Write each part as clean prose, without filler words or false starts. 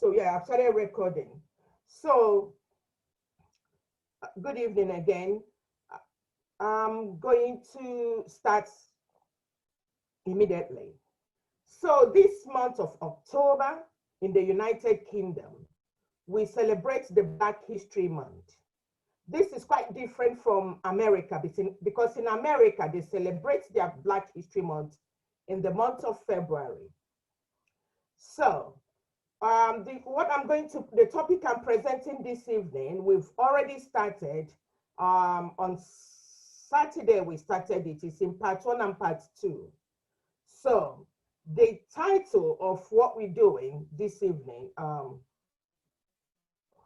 So yeah, I've started recording. So good evening again. I'm going to start immediately. So this month of October in the United Kingdom, we celebrate the Black History Month. This is quite different from America because in America, they celebrate their Black History Month in the month of February. So the topic I'm presenting this evening, we've already started. On Saturday, we started it. It's in part 1 and part 2. So the title of what we're doing this evening, hold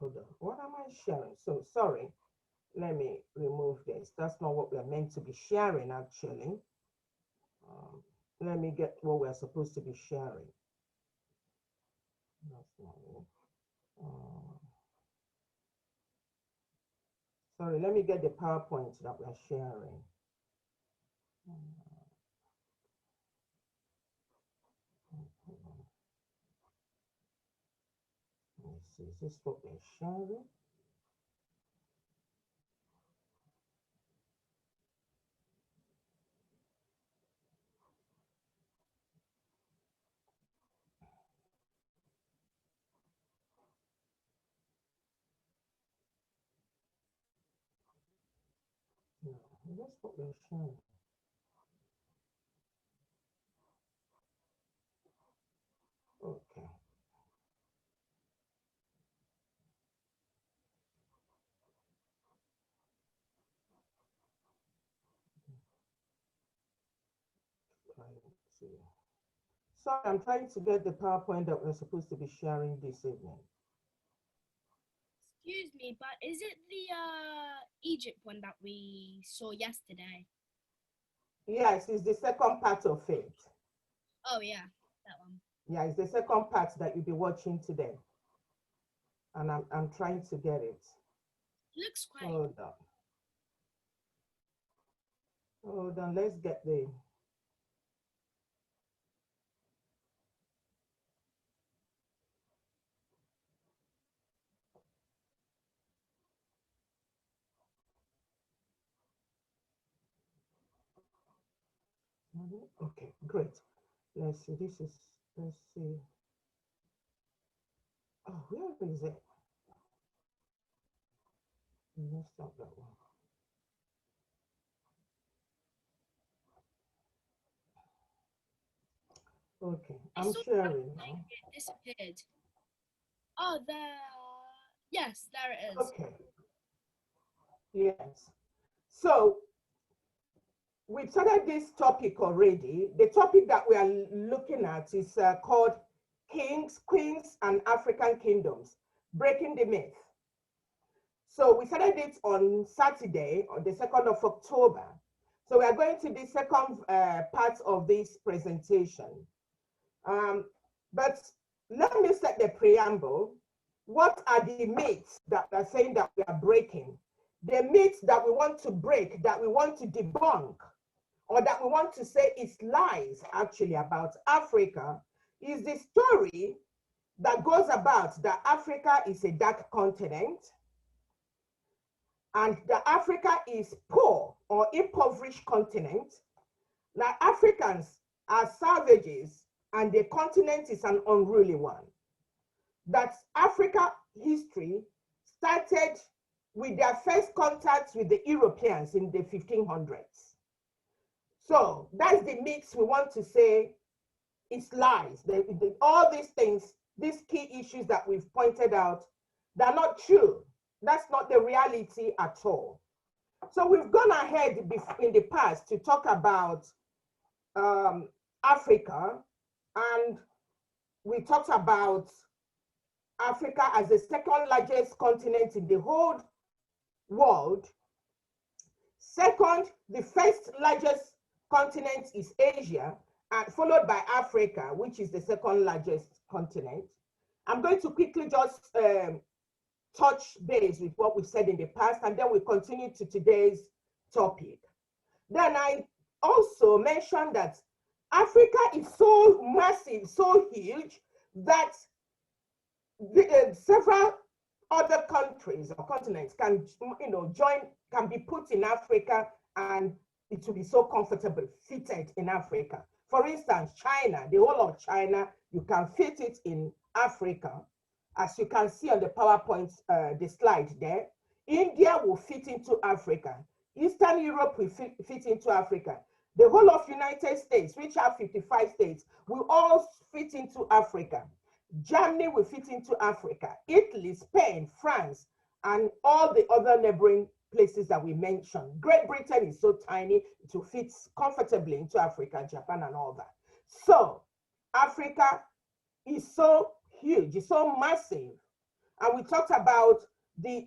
on, what am I sharing? So sorry, let me remove this. That's not what we're meant to be sharing, actually. Let me get what we're supposed to be sharing. Sorry, let me get the PowerPoint that we're sharing. Let's see, is this what we're sharing? No, that's what we're sharing. Okay. Sorry, I'm trying to get the PowerPoint that we're supposed to be sharing this evening. Excuse me, but is it the Egypt one that we saw yesterday? Yes, it's the second part of it. Oh yeah, that one. Yeah, it's the second part that you'll be watching today. And I'm trying to get it. Looks quite. Hold on. Hold on, let's get the. Okay, great. Let's see, let's see. Oh, where is it? Let's stop that one. Okay, I'm sharing now. It disappeared. Oh, there. Yes, there it is. Okay. Yes. So we've started this topic already. The topic that we are looking at is called Kings, Queens, and African Kingdoms, Breaking the Myth. So we started it on Saturday, on the 2nd of October. So we are going to the second part of this presentation. But let me set the preamble. What are the myths that are saying that we are breaking? The myths that we want to break, that we want to debunk, or that we want to say is lies actually about Africa, is the story that goes about that Africa is a dark continent and that Africa is poor or impoverished continent, that Africans are savages and the continent is an unruly one. That Africa history started with their first contact with the Europeans in the 1500s. So that's the myths we want to say is lies. All these things, these key issues that we've pointed out, they're not true. That's not the reality at all. So we've gone ahead in the past to talk about Africa, and we talked about Africa as the second largest continent in the whole world. Second, the first largest continent is Asia, and followed by Africa, which is the second largest continent. I'm going to quickly just touch base with what we said in the past, and then we continue to today's topic. Then I also mentioned that Africa is so massive, so huge, that several other countries or continents can, can be put in Africa, and it will be so comfortable, fitted in Africa. For instance, China, the whole of China, you can fit it in Africa. As you can see on the PowerPoint, the slide there, India will fit into Africa. Eastern Europe will fit into Africa. The whole of United States, which have 55 states, will all fit into Africa. Germany will fit into Africa. Italy, Spain, France, and all the other neighboring places that we mentioned. Great Britain is so tiny, it will fit comfortably into Africa, Japan, and all that. So Africa is so huge, it's so massive. And we talked about the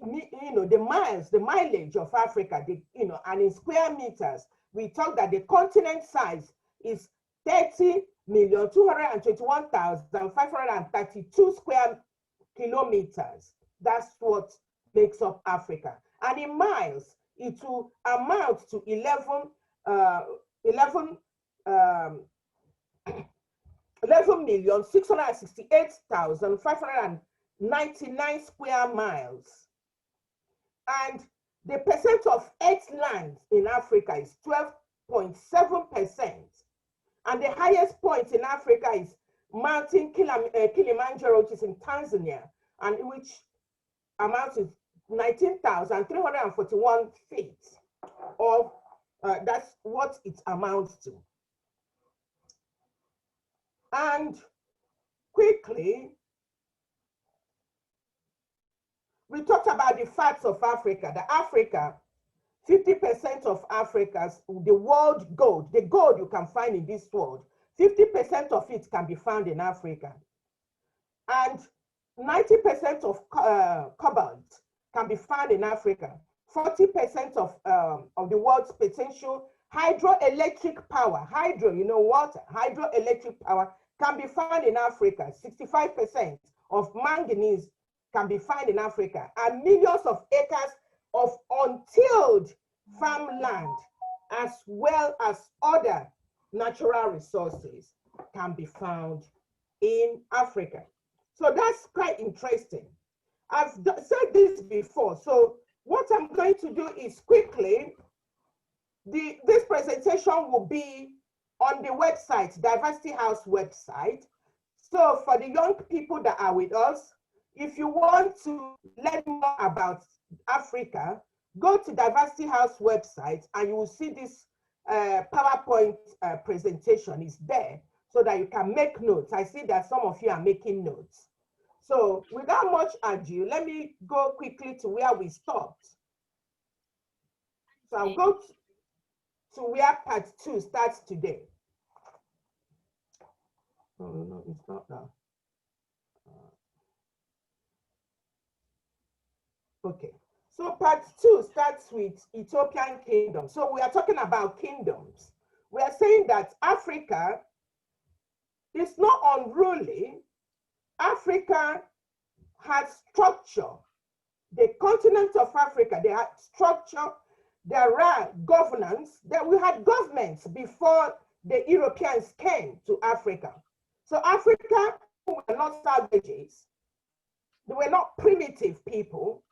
miles, the mileage of Africa, and in square meters, we talked that the continent size is 30,221,532 square kilometers. That's what makes up Africa. And in miles, it will amount to 11,668,599 square miles. And the percent of earth land in Africa is 12.7%. And the highest point in Africa is Mountain Kilimanjaro, which is in Tanzania, and which amounts to 19,341 feet. That's what it amounts to. And quickly, we talked about the facts of Africa. That Africa, 50% of Africa's, the world gold, the gold you can find in this world, 50% of it can be found in Africa. And 90% of cobalt can be found in Africa. 40% of the world's potential hydroelectric power, water, hydroelectric power can be found in Africa. 65% of manganese can be found in Africa, and millions of acres of untilled farmland, as well as other natural resources, can be found in Africa. So that's quite interesting. I've said this before, so what I'm going to do is quickly, this presentation will be on the website, Diversity House website. So for the young people that are with us, if you want to learn more about Africa, go to Diversity House website and you will see this PowerPoint presentation is there so that you can make notes. I see that some of you are making notes. So without much ado, let me go quickly to where we stopped. So I'll go to where part 2 starts today. Oh, no, it's not that. Okay, so part 2 starts with Ethiopian kingdom. So we are talking about kingdoms. We are saying that Africa is not unruly. Africa has structure. The continent of Africa, they had structure, there are governance, we had governments before the Europeans came to Africa. So Africa were not savages. They were not primitive people.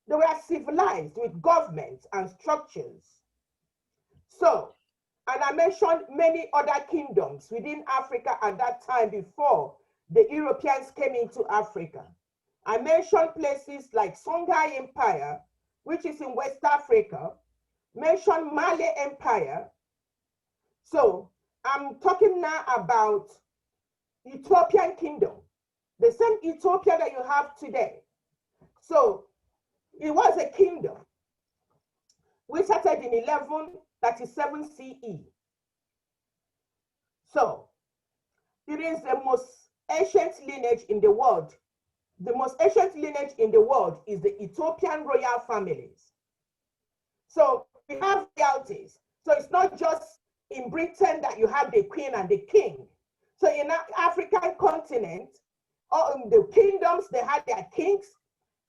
They were civilized with governments and structures. So, and I mentioned many other kingdoms within Africa at that time before the Europeans came into Africa. I mentioned places like Songhai Empire, which is in West Africa, mentioned Mali Empire. So I'm talking now about Ethiopian kingdom, the same Ethiopia that you have today. So it was a kingdom. We started in 1137 CE. So it is the most ancient lineage in the world. The most ancient lineage in the world is the Ethiopian royal families. So we have royalties. So it's not just in Britain that you have the queen and the king. So in the African continent, the kingdoms, they had their kings,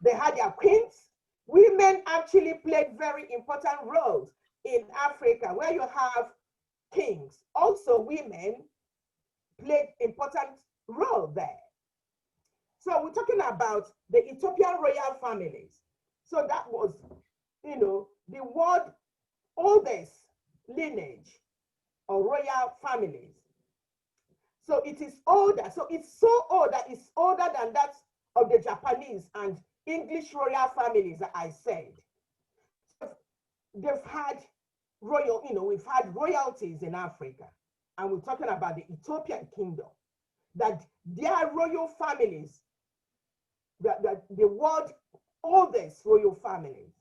they had their queens. Women actually played very important roles in Africa, where you have kings. Also, women played important role there. So we're talking about the Ethiopian royal families. So that was, you know, the world oldest lineage or royal families. So it is older. So it's so old that it's older than that of the Japanese and English royal families that I said. They've had royal, you know, we've had royalties in Africa, and we're talking about the Ethiopian kingdom, that their royal families, the world oldest royal families,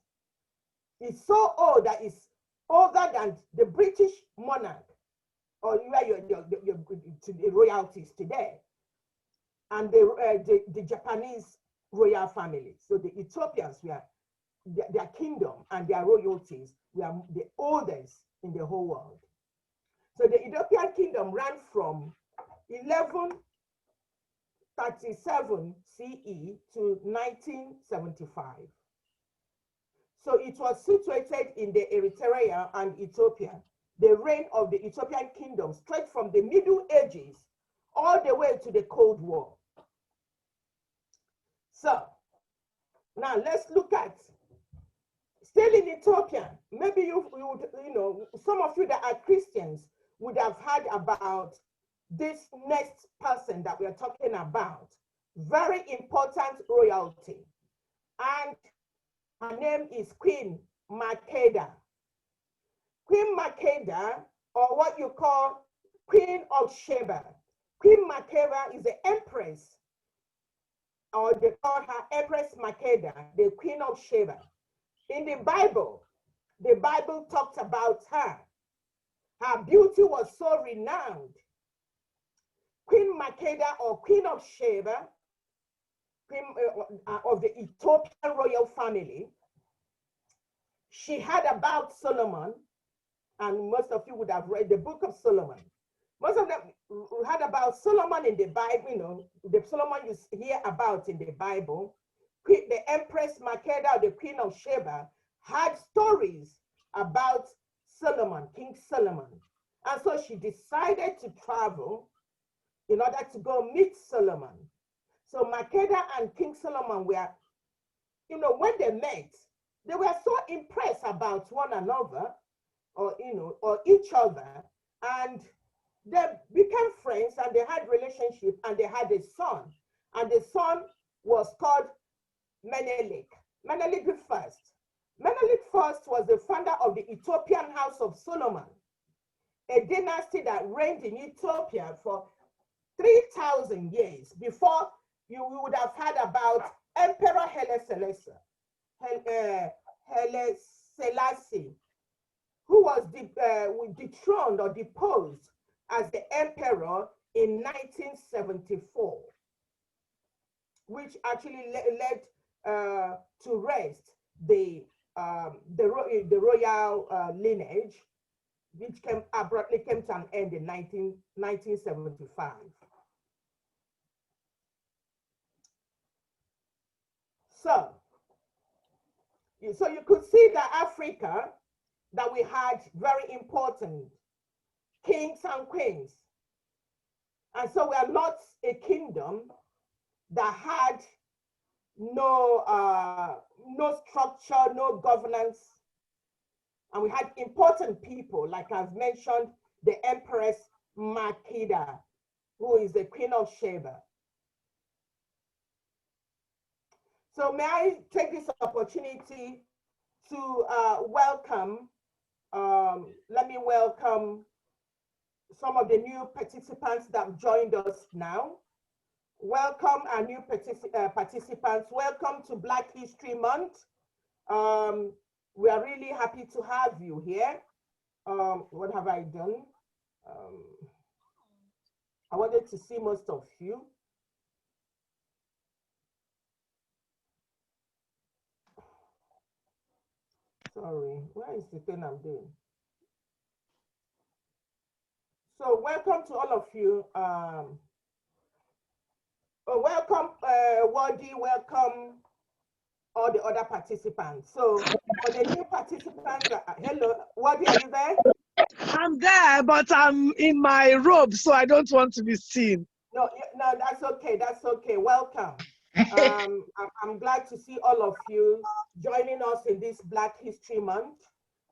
is so old that it's older than the British monarch, or the royalties today, and the Japanese royal families. So the Ethiopians were their kingdom and their royalties were the oldest in the whole world. So the Ethiopian kingdom ran from 1137 CE to 1975. So it was situated in the Eritrea and Ethiopia, the reign of the Ethiopian kingdom, straight from the Middle Ages all the way to the Cold War. So now let's look at, still in Ethiopia, maybe you know, some of you that are Christians would have heard about this next person that we are talking about. Very important royalty. And her name is Queen MAKEDA. Queen MAKEDA, or what you call Queen of Sheba. Queen MAKEDA is the empress, or they call her Empress MAKEDA, the Queen of Sheba. In the Bible talks about her. Her beauty was so renowned. Queen MAKEDA, or Queen of Sheba, Queen of the Ethiopian royal family, she had about Solomon, and most of you would have read the book of Solomon. Most of them had about Solomon in the Bible, you know, the Solomon you hear about in the Bible. The Empress MAKEDA, the Queen of Sheba, had stories about Solomon, King Solomon. And so she decided to travel in order to go meet Solomon. So MAKEDA and King Solomon were, you know, when they met, they were so impressed about one another, or, you know, or each other, and they became friends, and they had relationship, and they had a son, and the son was called Menelik. Menelik the first. Menelik first was the founder of the Ethiopian House of Solomon, a dynasty that reigned in Ethiopia for 3,000 years before you would have heard about Emperor Haile Selassie, who was dethroned or deposed as the emperor in 1974, which actually led to rest the royal lineage, which abruptly came to an end in 1975. So you could see that Africa, that we had very important kings and queens. And so we are not a kingdom that had no structure, no governance. And we had important people, like I've mentioned, the Empress MAKEDA, who is the Queen of Sheba. So may I take this opportunity to welcome, let me welcome some of the new participants that have joined us now. Welcome our new participants. Welcome to Black History Month. We are really happy to have you here. What have I done? I wanted to see most of you. Sorry, where is the thing I'm doing? So welcome to all of you. Welcome, Wadi, welcome all the other participants. So for the new participants, hello, Wadi, are you there? I'm there, but I'm in my robe, so I don't want to be seen. No, that's okay, that's okay. Welcome. I'm glad to see all of you joining us in this Black History Month.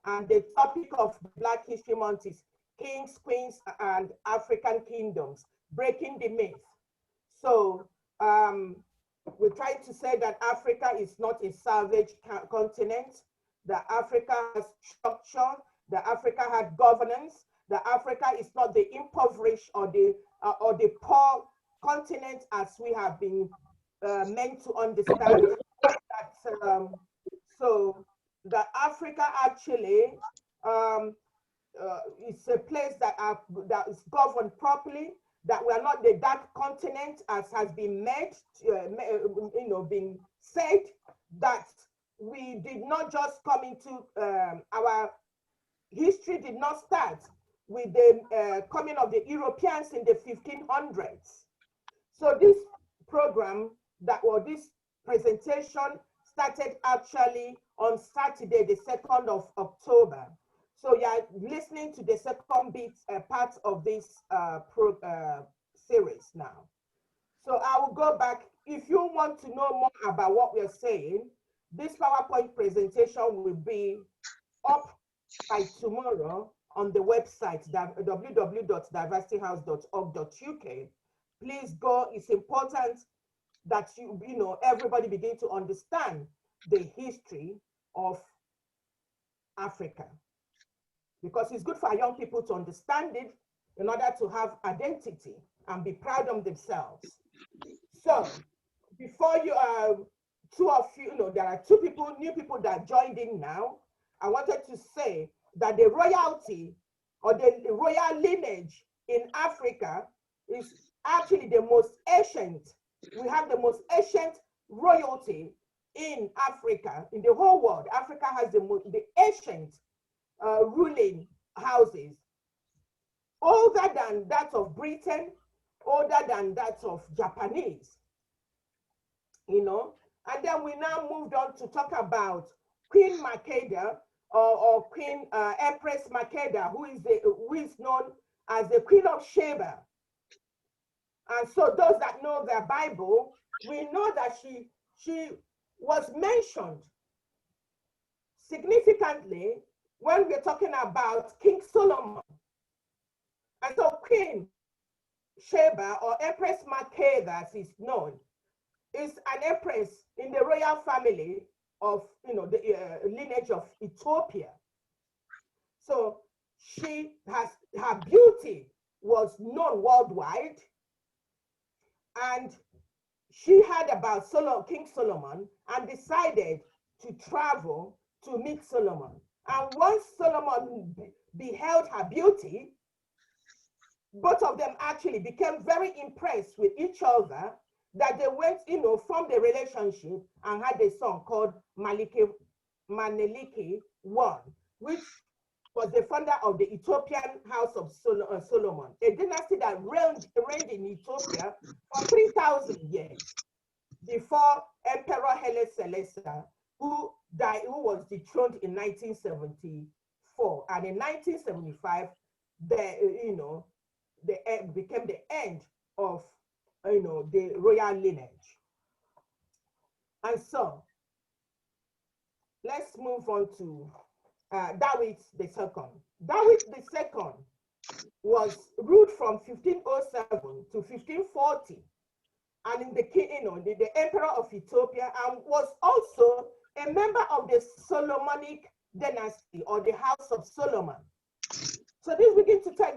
And the topic of Black History Month is Kings, Queens, and African Kingdoms, breaking the myth. So we're trying to say that Africa is not a savage continent, that Africa has structure, that Africa had governance, that Africa is not the impoverished or the poor continent as we have been meant to understand. That, so that Africa actually is a place that is governed properly, that we are not the dark continent as has been been said, that we did not just come into our history did not start with the coming of the Europeans in the 1500s. So this program this presentation started actually on Saturday, the 2nd of October. So you are listening to the second part of this series now. So I will go back. If you want to know more about what we're saying, this PowerPoint presentation will be up by tomorrow on the website www.diversityhouse.org.uk. Please go. It's important that everybody begin to understand the history of Africa, because it's good for our young people to understand it in order to have identity and be proud of themselves. So before you two of you, there are new people that joined in now. I wanted to say that the royalty or the royal lineage in Africa is actually the most ancient. We have the most ancient royalty in Africa, in the whole world. Africa has the ancient ruling houses, older than that of Britain, older than that of Japanese, And then we now moved on to talk about Queen MAKEDA or Queen Empress MAKEDA, who is known as the Queen of Sheba. And so those that know their Bible, we know that she was mentioned significantly when we're talking about King Solomon. And so Queen Sheba or Empress MAKEDA, as is known, is an empress in the royal family of the lineage of Ethiopia. So her beauty was known worldwide, and she heard about King Solomon and decided to travel to meet Solomon. And once Solomon beheld her beauty, both of them actually became very impressed with each other, that they went, from the relationship and had a son called Menelik I, which was the founder of the Ethiopian House of Solomon, a dynasty that reigned in Ethiopia for 3,000 years before Emperor Haile Selassie, who was dethroned in 1974, and in 1975, became the end of the royal lineage. And so let's move on to David II. David II was ruled from 1507 to 1540, and in the emperor of Ethiopia, and was also a member of the Solomonic dynasty or the House of Solomon. So this begins to tell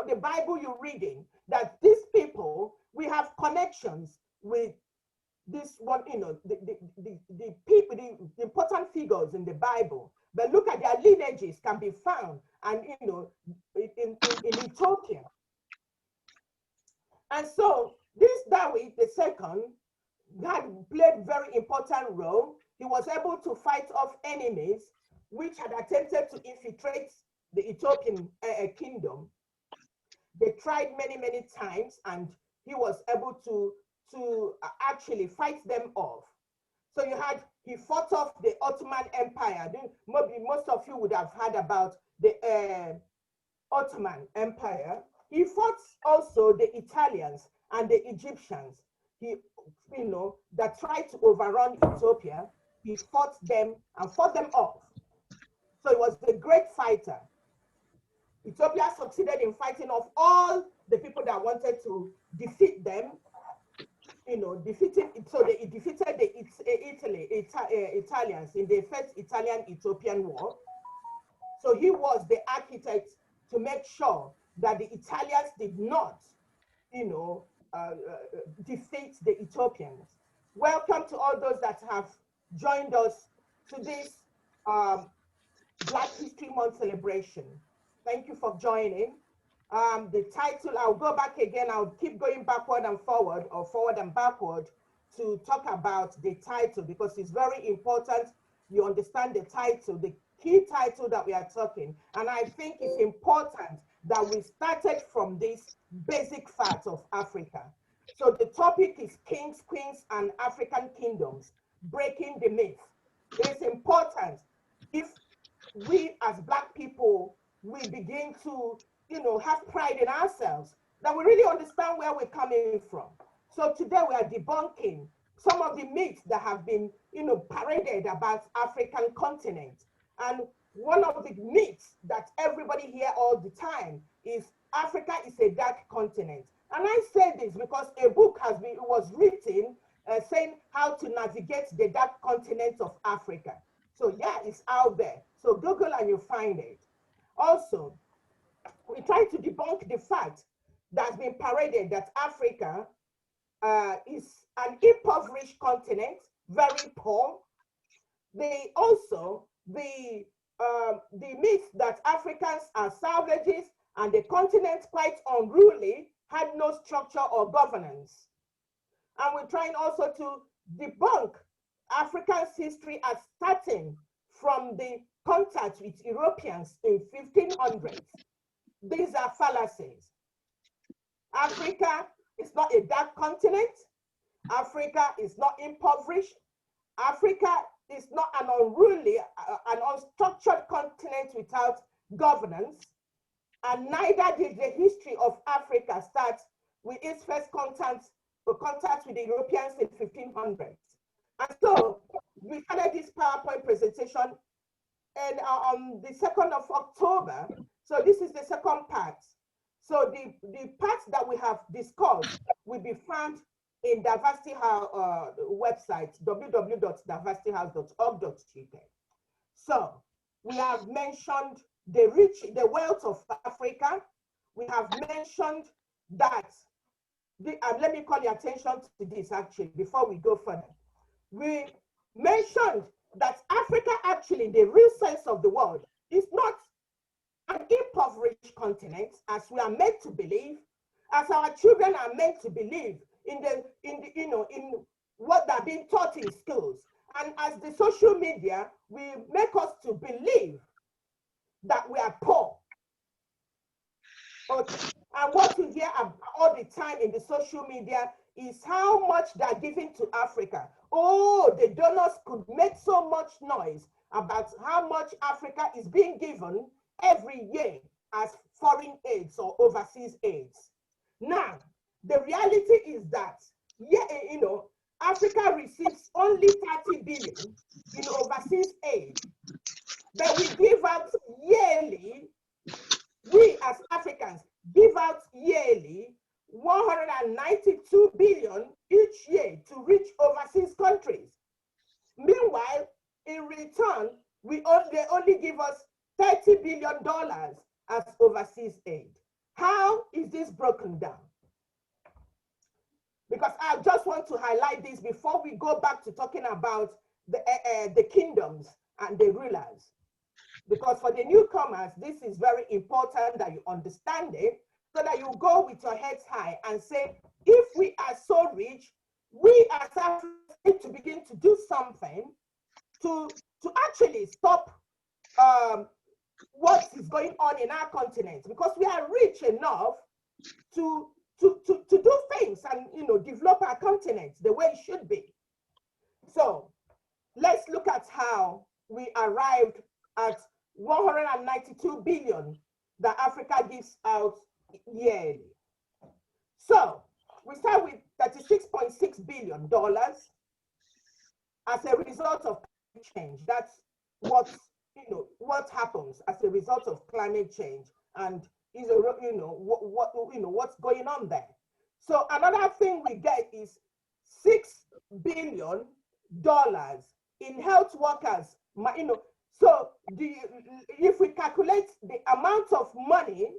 the Bible you're reading that these people, we have connections with this one, the people, the important figures in the Bible. But look at their lineages can be found, and in Ethiopia. And so this David II had played very important role. He was able to fight off enemies which had attempted to infiltrate the Ethiopian kingdom. They tried many times, and he was able to actually fight them off. So he fought off the Ottoman Empire. Most of you would have heard about the Ottoman Empire. He fought also the Italians and the Egyptians. he, that tried to overrun Ethiopia, he fought them and fought them off. So he was a great fighter. Ethiopia succeeded in fighting off all the people that wanted to defeat them, so they defeated the Italians in the first Italian-Ethiopian war. So he was the architect to make sure that the Italians did not, defeat the Ethiopians. Welcome to all those that have joined us to this Black History Month celebration. Thank you for joining. The title, I'll go back again. I'll keep going backward and forward, or forward and backward, to talk about the title, because it's very important you understand the title, the key title that we are talking. And I think it's important that we started from this basic fact of Africa. So the topic is Kings, Queens, and African Kingdoms, breaking the myth. It's important if we as Black people, we begin to, have pride in ourselves, that we really understand where we're coming from. So today we are debunking some of the myths that have been, paraded about African continent. And one of the myths that everybody hear all the time is Africa is a dark continent. And I say this because a book was written saying how to navigate the dark continent of Africa. So yeah, it's out there. So Google and you'll find it. Also, we try to debunk the fact that's been paraded that Africa is an impoverished continent, very poor. The myth that Africans are savages and the continent quite unruly, had no structure or governance. And we're trying also to debunk Africa's history as starting from the contact with Europeans in 1500s. These are fallacies. Africa is not a dark continent. Africa is not impoverished. Africa is not an unruly, an unstructured continent without governance. And neither did the history of Africa start with its first contact with the Europeans in 1500s. And so we started this PowerPoint presentation and on the 2nd of October. So this is the second part. So the parts that we have discussed will be found in Diversity House website, www.diversityhouse.org.uk. So we have mentioned the wealth of Africa. We have mentioned that, let me call your attention to this actually, before we go further. We mentioned that Africa actually, in the real sense of the word, is not an impoverished continent as we are meant to believe, as our children are meant to believe in what they're being taught in schools. And as the social media will make us to believe that we are poor. And what we hear all the time in the social media is how much they're giving to Africa. Oh, the donors could make so much noise about how much Africa is being given every year as foreign aids or overseas aids. Now, the reality is that, Africa receives only 30 billion in overseas aid, but we give out yearly, we as Africans give out yearly 192 billion each year to reach overseas countries. Meanwhile, in return, they only give us $30 billion as overseas aid. How is this broken down? Because I just want to highlight this before we go back to talking about the kingdoms and the rulers. Because for the newcomers, this is very important that you understand it, so that you go with your heads high and say, if we are so rich, we as Africans need to begin to do something to actually stop what is going on in our continent, because we are rich enough to do things and develop our continent the way it should be. So let's look at how we arrived at 192 billion that Africa gives out yearly. So we start with 36 $6.6 billion as a result of climate change. That's what what happens as a result of climate change, and what's going on there. So another thing we get is $6 billion in health workers. So if we calculate the amount of money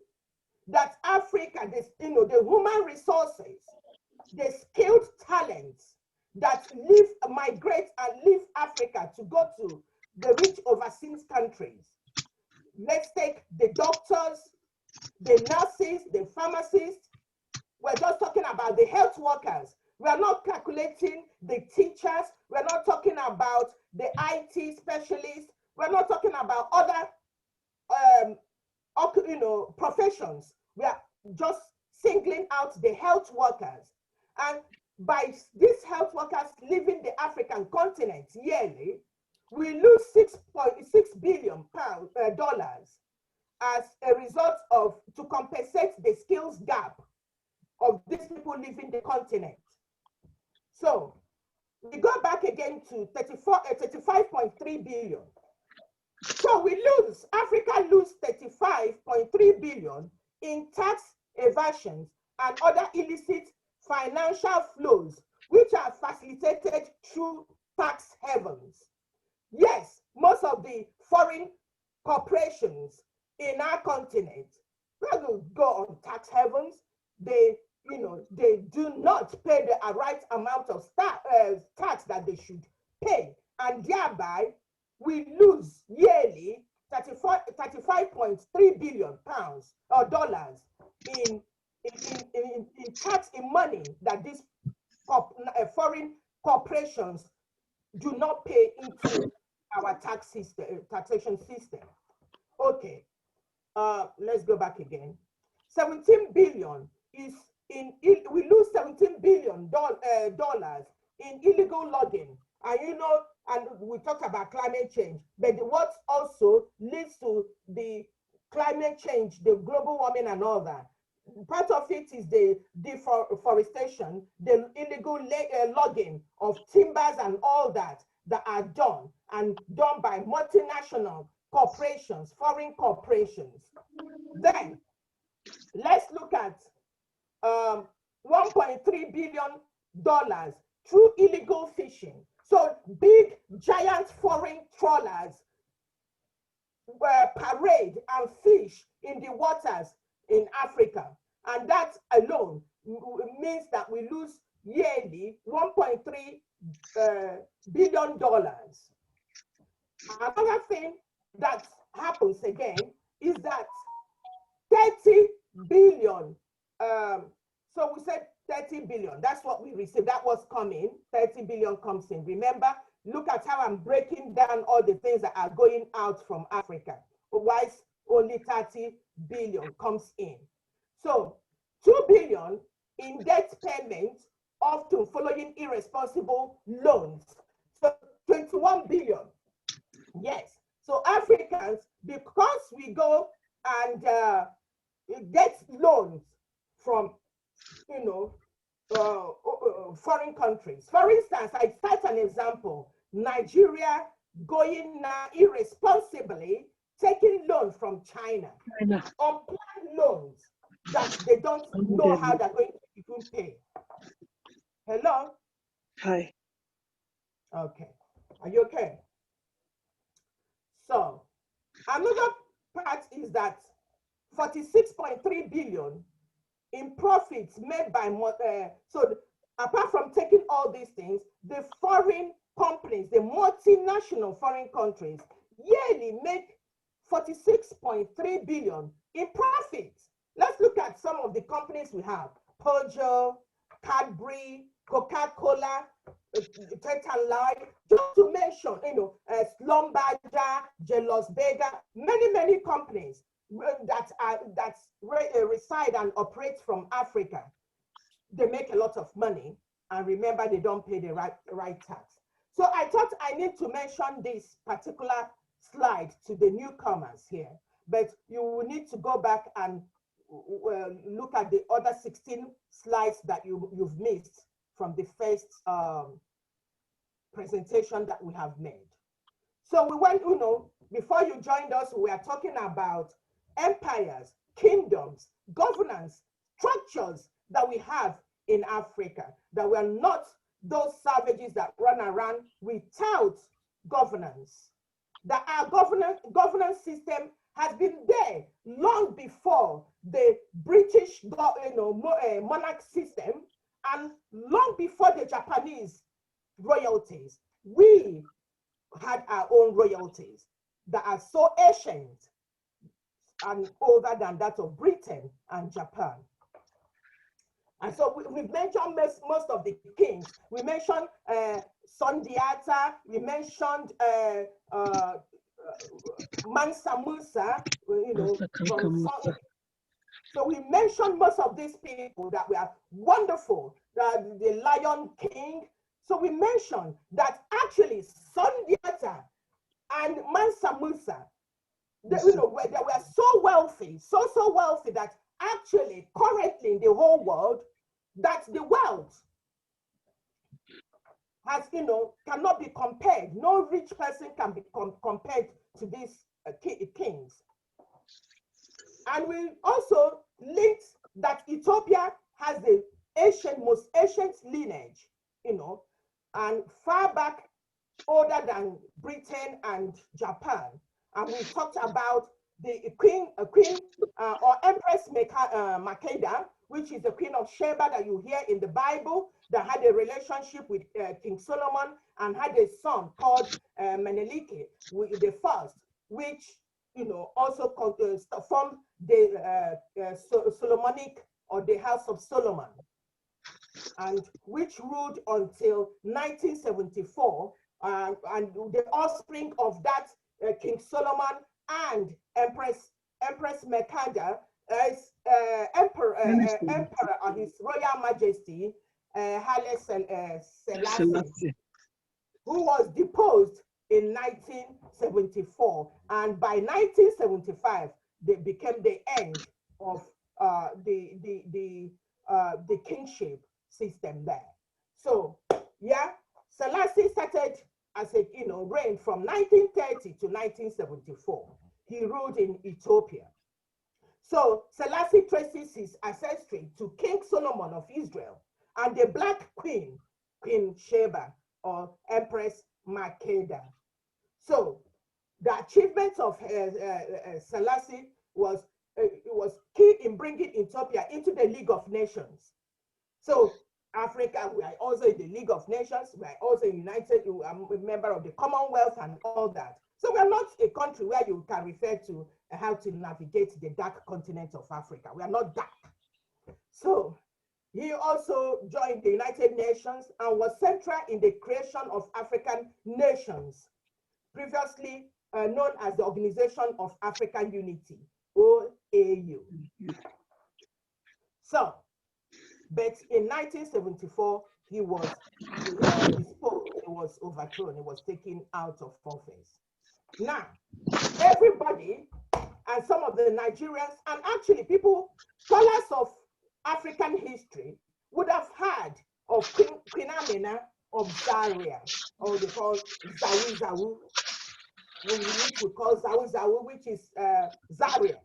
that Africa, the human resources, the skilled talents that migrate and leave Africa to go to the rich overseas countries. Let's take the doctors, the nurses, the pharmacists. We're just talking about the health workers. We're not calculating the teachers. We're not talking about the IT specialists. We're not talking about other professions. We are just singling out the health workers. And by these health workers leaving the African continent yearly, we lose $6.6 billion as a result of, to compensate the skills gap of these people leaving the continent. So we go back again to 35.3 billion. So Africa lose 35.3 billion in tax evasions and other illicit financial flows, which are facilitated through tax havens. Yes, most of the foreign corporations in our continent, they will go on tax havens. They do not pay the right amount of tax that they should pay, and thereby we lose yearly 35.3 billion pounds or dollars in tax, in money that these foreign corporations do not pay into our taxation system. Okay, let's go back again. 17 billion is we lose $17 billion in illegal logging. And we talked about climate change, but what also leads to the climate change, the global warming and all that. Part of it is the deforestation, the illegal logging of timbers and all that are done by multinational corporations, foreign corporations. Then let's look at $1.3 billion through illegal fishing. So big, giant foreign trawlers parade and fish in the waters in Africa. And that alone means that we lose yearly $1.3 billion. Another thing that happens again is that 30 billion, so we said 30 billion, that's what we received, that was coming, 30 billion comes in. Remember, look at how I'm breaking down all the things that are going out from Africa. Otherwise, only 30 billion comes in. So 2 billion in debt payments, often following irresponsible loans. So 21 billion. Yes. So Africans, because we go and get loans from, foreign countries. For instance, I cite an example: Nigeria going now irresponsibly taking loans from China. Unplanned loans that they don't know how they're going to even pay. Hello? Hi. Okay. Are you okay? So another part is that 46.3 billion in profits made by, so apart from taking all these things, the foreign companies, the multinational foreign countries yearly make 46.3 billion in profits. Let's look at some of the companies we have: Peugeot, Cadbury, Coca-Cola, Tetalite, just to mention, Slumberger, Jealous Beggar, many companies that reside and operate from Africa. They make a lot of money, and remember, they don't pay the right tax. So I thought I need to mention this particular slide to the newcomers here, but you will need to go back and look at the other 16 slides that you've missed from the first presentation that we have made. So we went, before you joined us, we are talking about empires, kingdoms, governance, structures that we have in Africa, that we are not those savages that run around without governance. That our governance system has been there long before the British monarch system and long before the Japanese royalties. We had our own royalties that are so ancient and older than that of Britain and Japan. And so we've mentioned most of the kings. We mentioned Sundiata, we mentioned Mansa Musa, so we mentioned most of these people that were wonderful, the Lion King. So we mentioned that actually Sundiata and Mansa Musa, they were so wealthy, so wealthy that actually currently in the whole world, that the wealth has, cannot be compared. No rich person can be compared to these kings. And we also linked that Ethiopia has the most ancient lineage, and far back older than Britain and Japan. And we talked about the queen or Empress Makeda, which is the queen of Sheba that you hear in the Bible, that had a relationship with King Solomon and had a son called Menelik the first, which also formed the Solomonic or the House of Solomon, and which ruled until 1974, and the offspring of that King Solomon and Empress Makeda is Emperor of His Royal Majesty Haile Selassie, who was deposed in 1974, and by 1975 they became the end of the kingship system there. So yeah, Selassie started as a reign from 1930 to 1974. He ruled in Ethiopia. So Selassie traces his ancestry to King Solomon of Israel and the Black Queen, Queen Sheba or Empress Makeda. So the achievements of Selassie was key in bringing Ethiopia into the League of Nations. So Africa, we are also in the League of Nations, we are also united, we are a member of the Commonwealth and all that. So we are not a country where you can refer to how to navigate the dark continent of Africa. We are not dark. So he also joined the United Nations and was central in the creation of African nations, previously known as the Organization of African Unity, OAU. So, but in 1974, he was disposed, he was overthrown, he was taken out of office. Now, everybody and some of the Nigerians, and actually people, scholars of African history, would have heard of Queen Amina of Zaria, or they call Zawi Zawu, which we call Zawi Zawu, which is Zaria.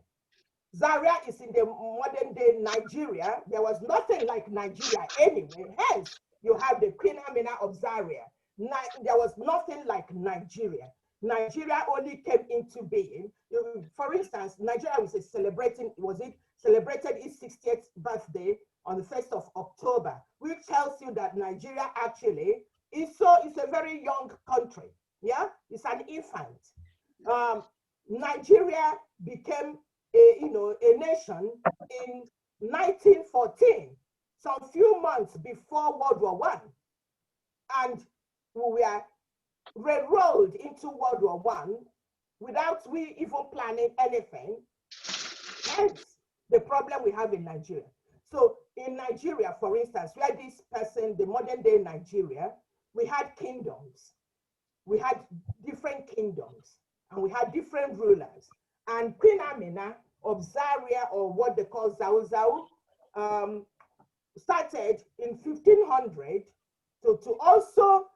Zaria is in the modern day Nigeria. There was nothing like Nigeria anyway. Hence, you have the Queen Amina of Zaria. There was nothing like Nigeria. Nigeria only came into being. For instance, Nigeria was celebrated its 60th birthday on the 1st of October, which tells you that Nigeria actually it's a very young country. Yeah, it's an infant. Nigeria became a nation in 1914, some few months before World War I, and we were re-rolled into World War I without we even planning anything. Hence the problem we have in Nigeria. So in Nigeria, for instance, where this person, the modern day Nigeria, we had kingdoms. We had different kingdoms and we had different rulers. And Queen Amina of Zaria, or what they call Zawu Zawu, started in 1500 to also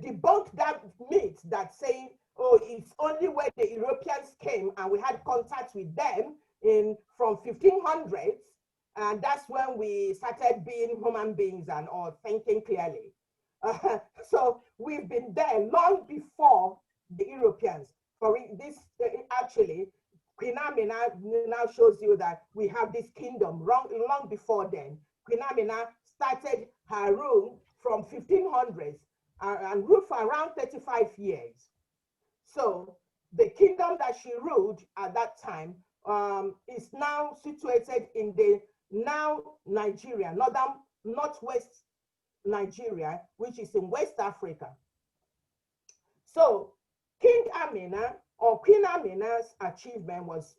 debunk that myth that saying, oh, it's only when the Europeans came and we had contact with them from 1500s, and that's when we started being human beings and all thinking clearly. So we've been there long before the Europeans. For this, actually, Queen Amina now shows you that we have this kingdom long before then. Queen Amina started her rule from 1500s and ruled for around 35 years. So the kingdom that she ruled at that time is now situated in the now Nigeria, northwest Nigeria, which is in West Africa. So King Amina or Queen Amina's achievement was,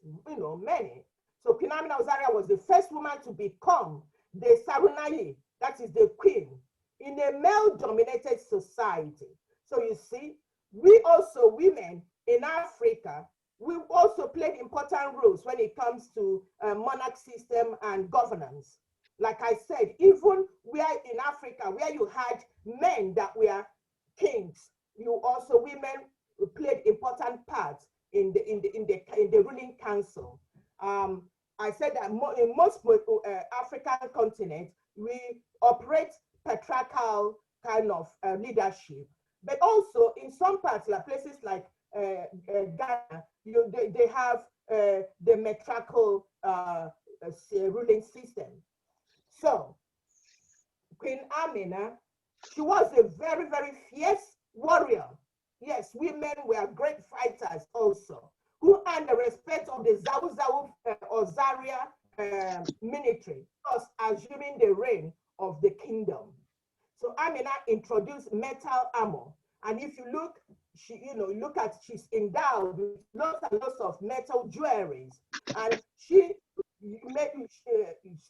many. So Queen Amina Ozaria was the first woman to become the Sarunaye, that is the queen, in a male-dominated society. So you see, we also, women in Africa, we also played important roles when it comes to monarch system and governance. Like I said, even where in Africa, where you had men that were kings, women played important parts in the ruling council. I said that in most African continents, we operate patriarchal kind of leadership, but also in some parts, like places like Ghana, they have the matriarchal ruling system. So Queen Amina, she was a very, very fierce warrior. Yes, women were great fighters also, who earned the respect of the Zawu or Zaria military, thus assuming the reign of the kingdom. So Amina introduced metal armor, and if you look, she's endowed with lots and lots of metal jewelries, and she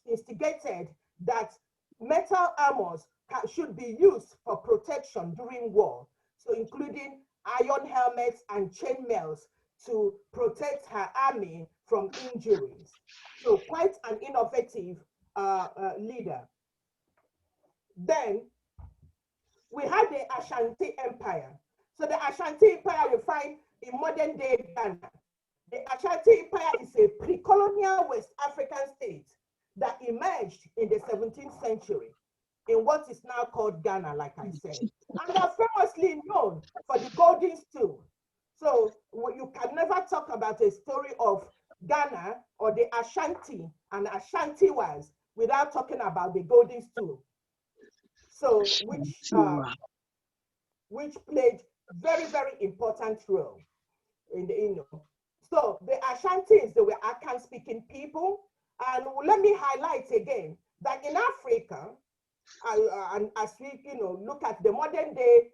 instigated that metal armors should be used for protection during war, so including iron helmets and chainmails to protect her army from injuries. So quite an innovative leader. Then we had the Ashanti Empire. So the Ashanti Empire you find in modern day Ghana. The Ashanti Empire is a pre-colonial West African state that emerged in the 17th century in what is now called Ghana, like I said. And they're famously known for the golden stool. So you can never talk about a story of Ghana or the Ashanti and Ashantiwas without talking about the golden stool. So which played very, very important role in the So the Ashantis, they were Akan speaking people. And let me highlight again that in Africa, and as we look at the modern day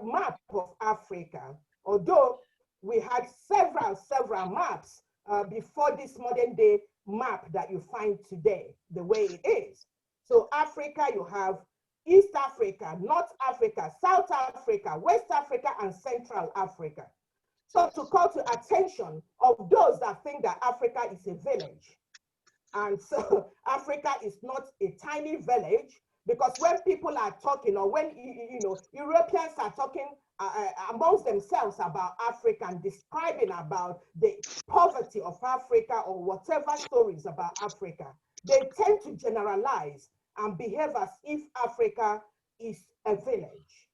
map of Africa, although we had several maps before this modern day map that you find today, the way it is. So Africa, you have East Africa, North Africa, South Africa, West Africa, and Central Africa. So to call to attention of those that think that Africa is a village. And so Africa is not a tiny village, because when people are talking, or when Europeans are talking amongst themselves about Africa and describing about the poverty of Africa or whatever stories about Africa, they tend to generalize and behave as if Africa is a village.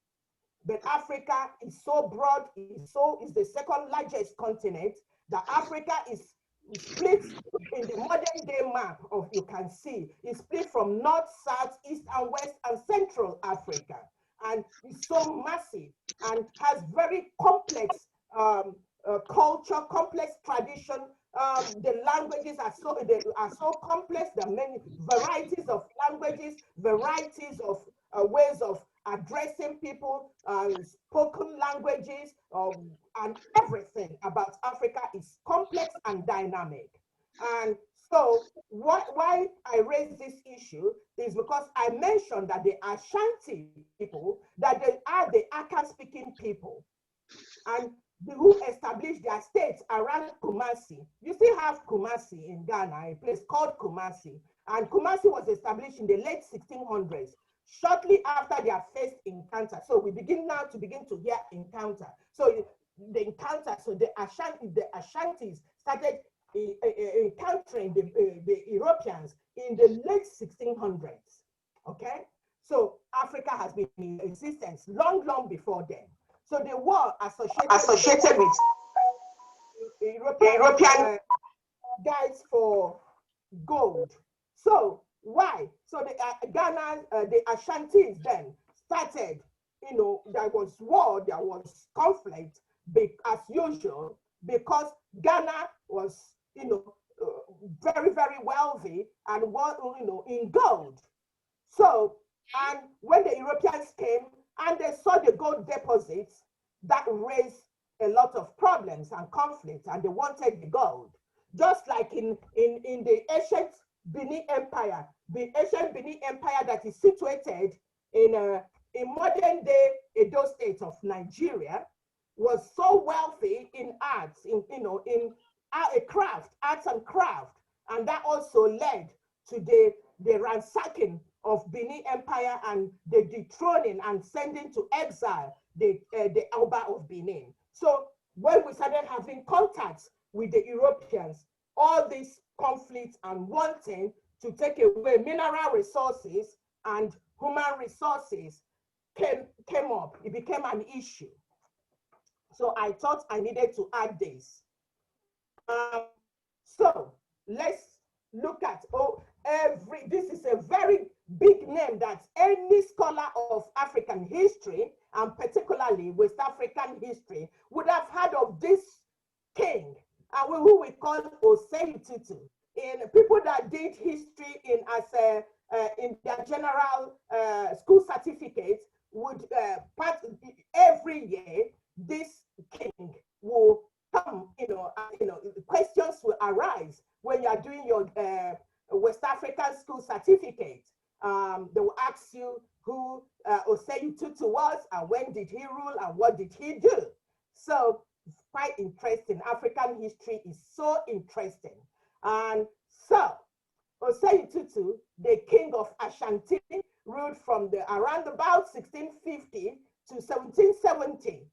But Africa is so broad, is the second largest continent, that Africa is split in the modern day map of, you can see, is split from north, south, east, and west, and central Africa. And it's so massive and has very complex culture, complex tradition. The languages are so complex. There are many varieties of languages, varieties of ways of addressing people, spoken languages, and everything about Africa is complex and dynamic. And so why I raise this issue is because I mentioned that the Ashanti people, that they are the Aka-speaking people, and who established their states around Kumasi. You still have Kumasi in Ghana, a place called Kumasi. And Kumasi was established in the late 1600s, shortly after their first encounter. So we begin now to hear encounter. So the encounter, so the Ashantis started encountering the Europeans in the late 1600s. Okay, so Africa has been in existence long before then. So they were associated with European guys for gold. So why? So the Ghana, the Ashantis then started, there was war, there was conflict, as usual, because Ghana was, very, very wealthy and in gold. So, and when the Europeans came and they saw the gold deposits, that raised a lot of problems and conflict, and they wanted the gold. Just like in the ancient Benin Empire, the ancient Benin Empire that is situated in modern day Edo State of Nigeria, was so wealthy in arts, in arts and craft, and that also led to the ransacking of Benin Empire and the dethroning and sending to exile the Alba of Benin. So when we started having contacts with the Europeans, all these conflicts and wanting to take away mineral resources and human resources came up. It became an issue. So I thought I needed to add this. So let's look at, this is a very big name that any scholar of African history, and particularly West African history, would have heard of this king, who we call Osei Tutu. In people that did history in their general school certificate would every year this king will come. Questions will arise when you are doing your West African school certificate. They will ask you who Osei Tutu was, and when did he rule, and what did he do. So it's quite interesting. African history is so interesting. And so Osei Tutu, the king of Ashanti, ruled from around about 1650 to 1770.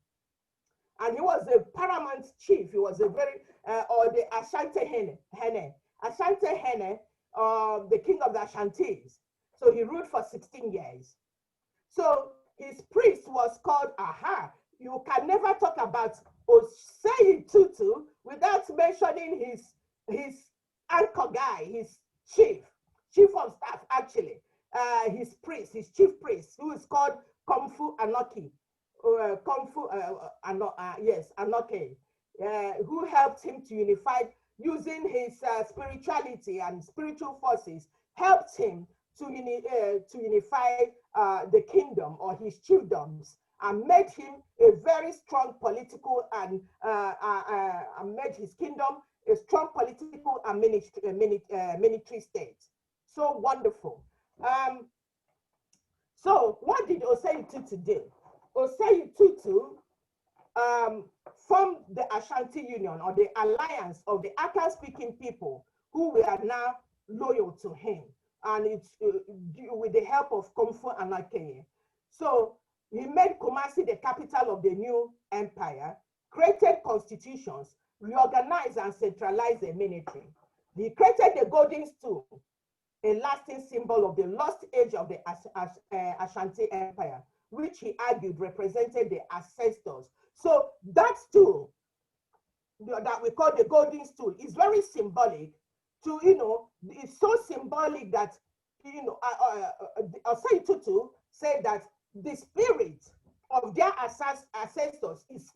And he was a paramount chief. He was a very, or the Ashanti Hene. Ashanti Hene, the king of the Ashantis. So he ruled for 16 years. So his priest was called You can never talk about Osei Tutu without mentioning his anchor guy, his chief of staff, actually. His priest, his chief priest, who is called Komfu Anoki. Anoke, who helped him to unify, using his spirituality and spiritual forces, helped him to unify the kingdom or his chiefdoms, and made him a very strong political and made his kingdom a strong political and military state. So wonderful. So what did Osei Tutu do? Osei Tutu formed the Ashanti Union, or the alliance of the Akan-speaking people who were now loyal to him, and it's with the help of Komfu Anake. So he made Kumasi the capital of the new empire, created constitutions, reorganized and centralized the military. He created the golden stool, a lasting symbol of the lost age of the Ashanti Empire, which he argued represented the ancestors. So that stool that we call the golden stool is very symbolic to, it's so symbolic that, Osei Tutu said that the spirit of their ancestors is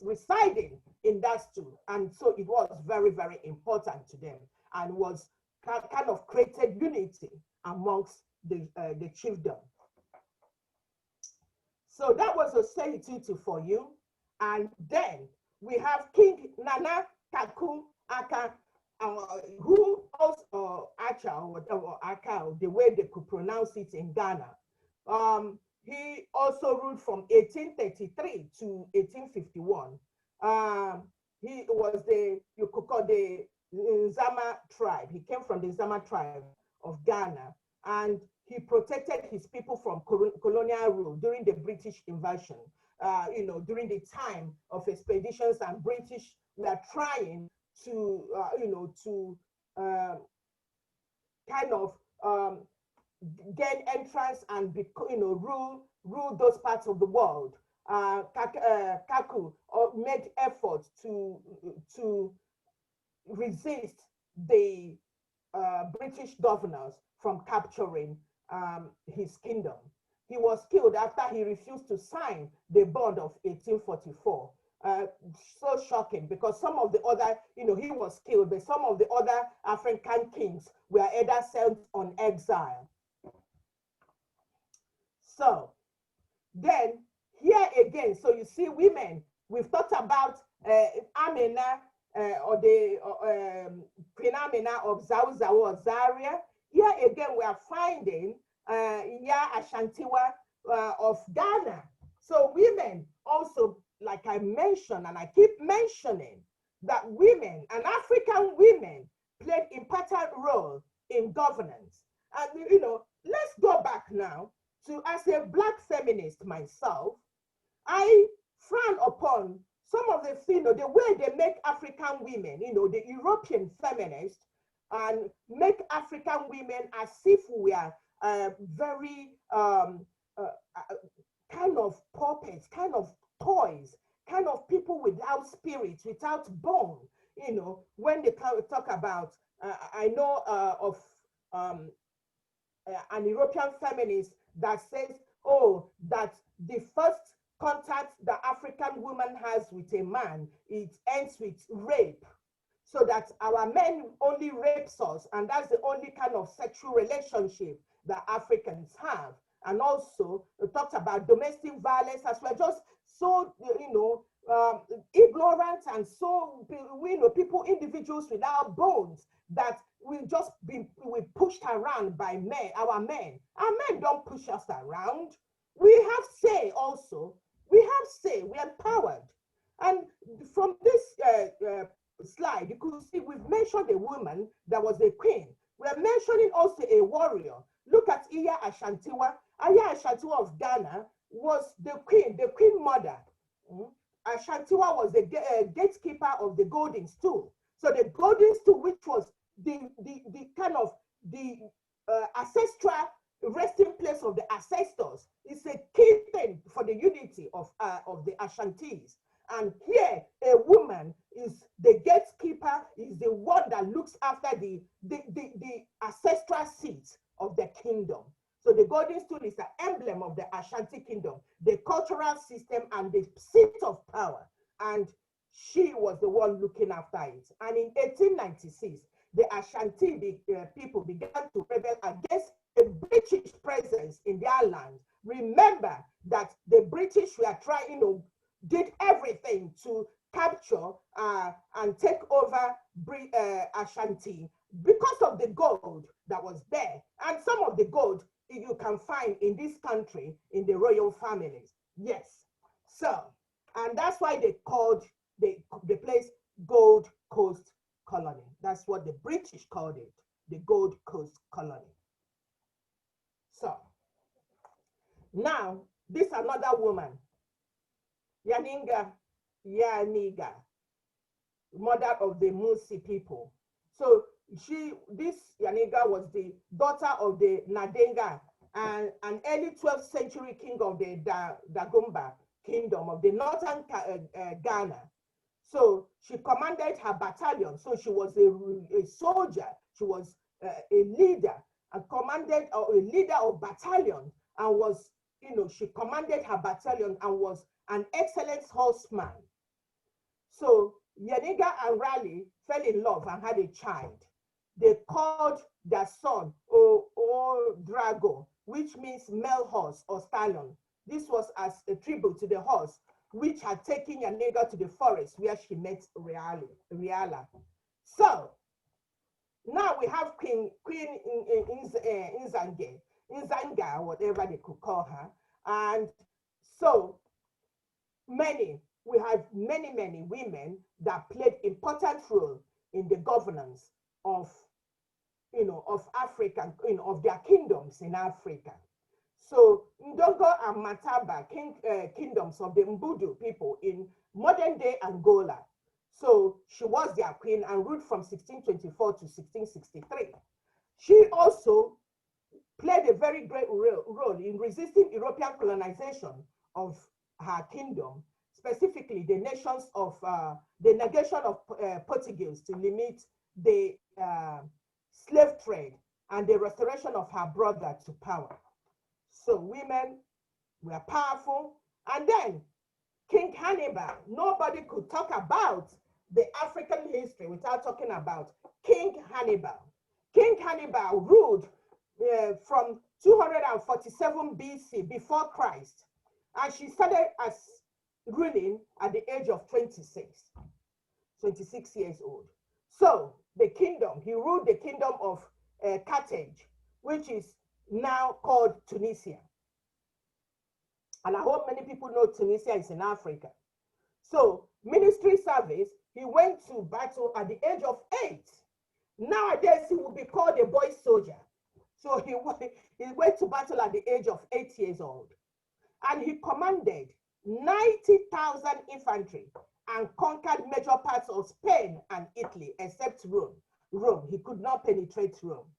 residing in that stool. And so it was very, very important to them, and was kind of created unity amongst the chiefdom. So that was Osei Tutu for you. And then we have King Nana Kaku Aka, who also, Acha, or Aka, the way they could pronounce it in Ghana. He also ruled from 1833 to 1851. He was you could call the Nzama tribe. He came from the Nzama tribe, of Ghana, and he protected his people from colonial rule during the British invasion. During the time of expeditions, and British were trying to, kind of gain entrance and rule those parts of the world. Kaku made efforts to resist the British governors from capturing his kingdom. He was killed after he refused to sign the bond of 1844. So shocking, because some of the other, he was killed, but some of the other African kings were either sent on exile. So then here again, so you see women, we've talked about Amina, or the Queen Amina of Zawzaw or Zaria. Here again, we are finding Ya Ashantiwa of Ghana. So women also, like I mentioned, and I keep mentioning, that women and African women played important role in governance. And let's go back now to, as a Black feminist myself, I frown upon some of the the way they make African women, the European feminists, and make African women as if we are very kind of puppets, kind of toys, kind of people without spirit, without bone. When they talk about, I know of an European feminist that says, oh, that the first contact the African woman has with a man, it ends with rape. So that our men only rapes us, and that's the only kind of sexual relationship that Africans have. And also, we talked about domestic violence, as we're just so, ignorant, and so, people, individuals without bones, that we just we pushed around by men, our men. Our men don't push us around. We have say also. We have say. We're empowered. And from this slide, you could see we've mentioned a woman that was a queen. We're mentioning also a warrior. Look at Iya Ashantiwa. Iya Ashantiwa of Ghana was the queen mother. Ashantiwa was the gatekeeper of the golden stool. So the golden stool, which was the kind of the ancestral resting place of the ancestors, is a key thing for the unity of the Ashantis. And here, a woman is the gatekeeper, is the one that looks after the ancestral seats of the kingdom. So the golden stool is the emblem of the Ashanti kingdom, the cultural system, and the seat of power. And she was the one looking after it. And in 1896, the Ashanti people began to rebel against the British presence in their land. Remember that the British were trying, did everything to capture and take over Ashanti because of the gold that was there. And some of the gold you can find in this country in the royal families. Yes. So, and that's why they called the place Gold Coast Colony. That's what the British called it, the Gold Coast Colony. So, now, this another woman, Yaniga, mother of the Musi people. So this Yaniga was the daughter of the Nadenga, and an early 12th century king of the Dagomba kingdom of the northern Ghana. So she commanded her battalion. So she was a soldier. She was a leader, and commanded a leader of battalion, and was, she commanded her battalion and was an excellent horseman. So Yaniga and Raleigh fell in love and had a child. They called their son O Drago, which means male horse or stallion. This was as a tribute to the horse which had taken Yaniga to the forest where she met Riala. So now we have Queen Nzanga, whatever they could call her. And so we have many women that played important role in the governance of of Africa, of their kingdoms in Africa. So Ndongo and Mataba, kingdoms of the Mbudu people in modern day Angola. So she was their queen and ruled from 1624 to 1663. She also played a very great role in resisting European colonization of her kingdom, specifically the nations of the negation of Portuguese to limit the slave trade and the restoration of her brother to power. So women were powerful. And then King Hannibal, nobody could talk about the African history without talking about King Hannibal. King Hannibal ruled from 247 BC before Christ, and she started as ruling at the age of 26 years old. So the kingdom, he ruled the kingdom of Carthage, which is now called Tunisia. And I hope many people know Tunisia is in Africa. So military service, he went to battle at the age of 8. Nowadays, he would be called a boy soldier. So he went to battle at the age of 8 years old. And he commanded 90,000 infantry and conquered major parts of Spain and Italy, except Rome. He could not penetrate Rome.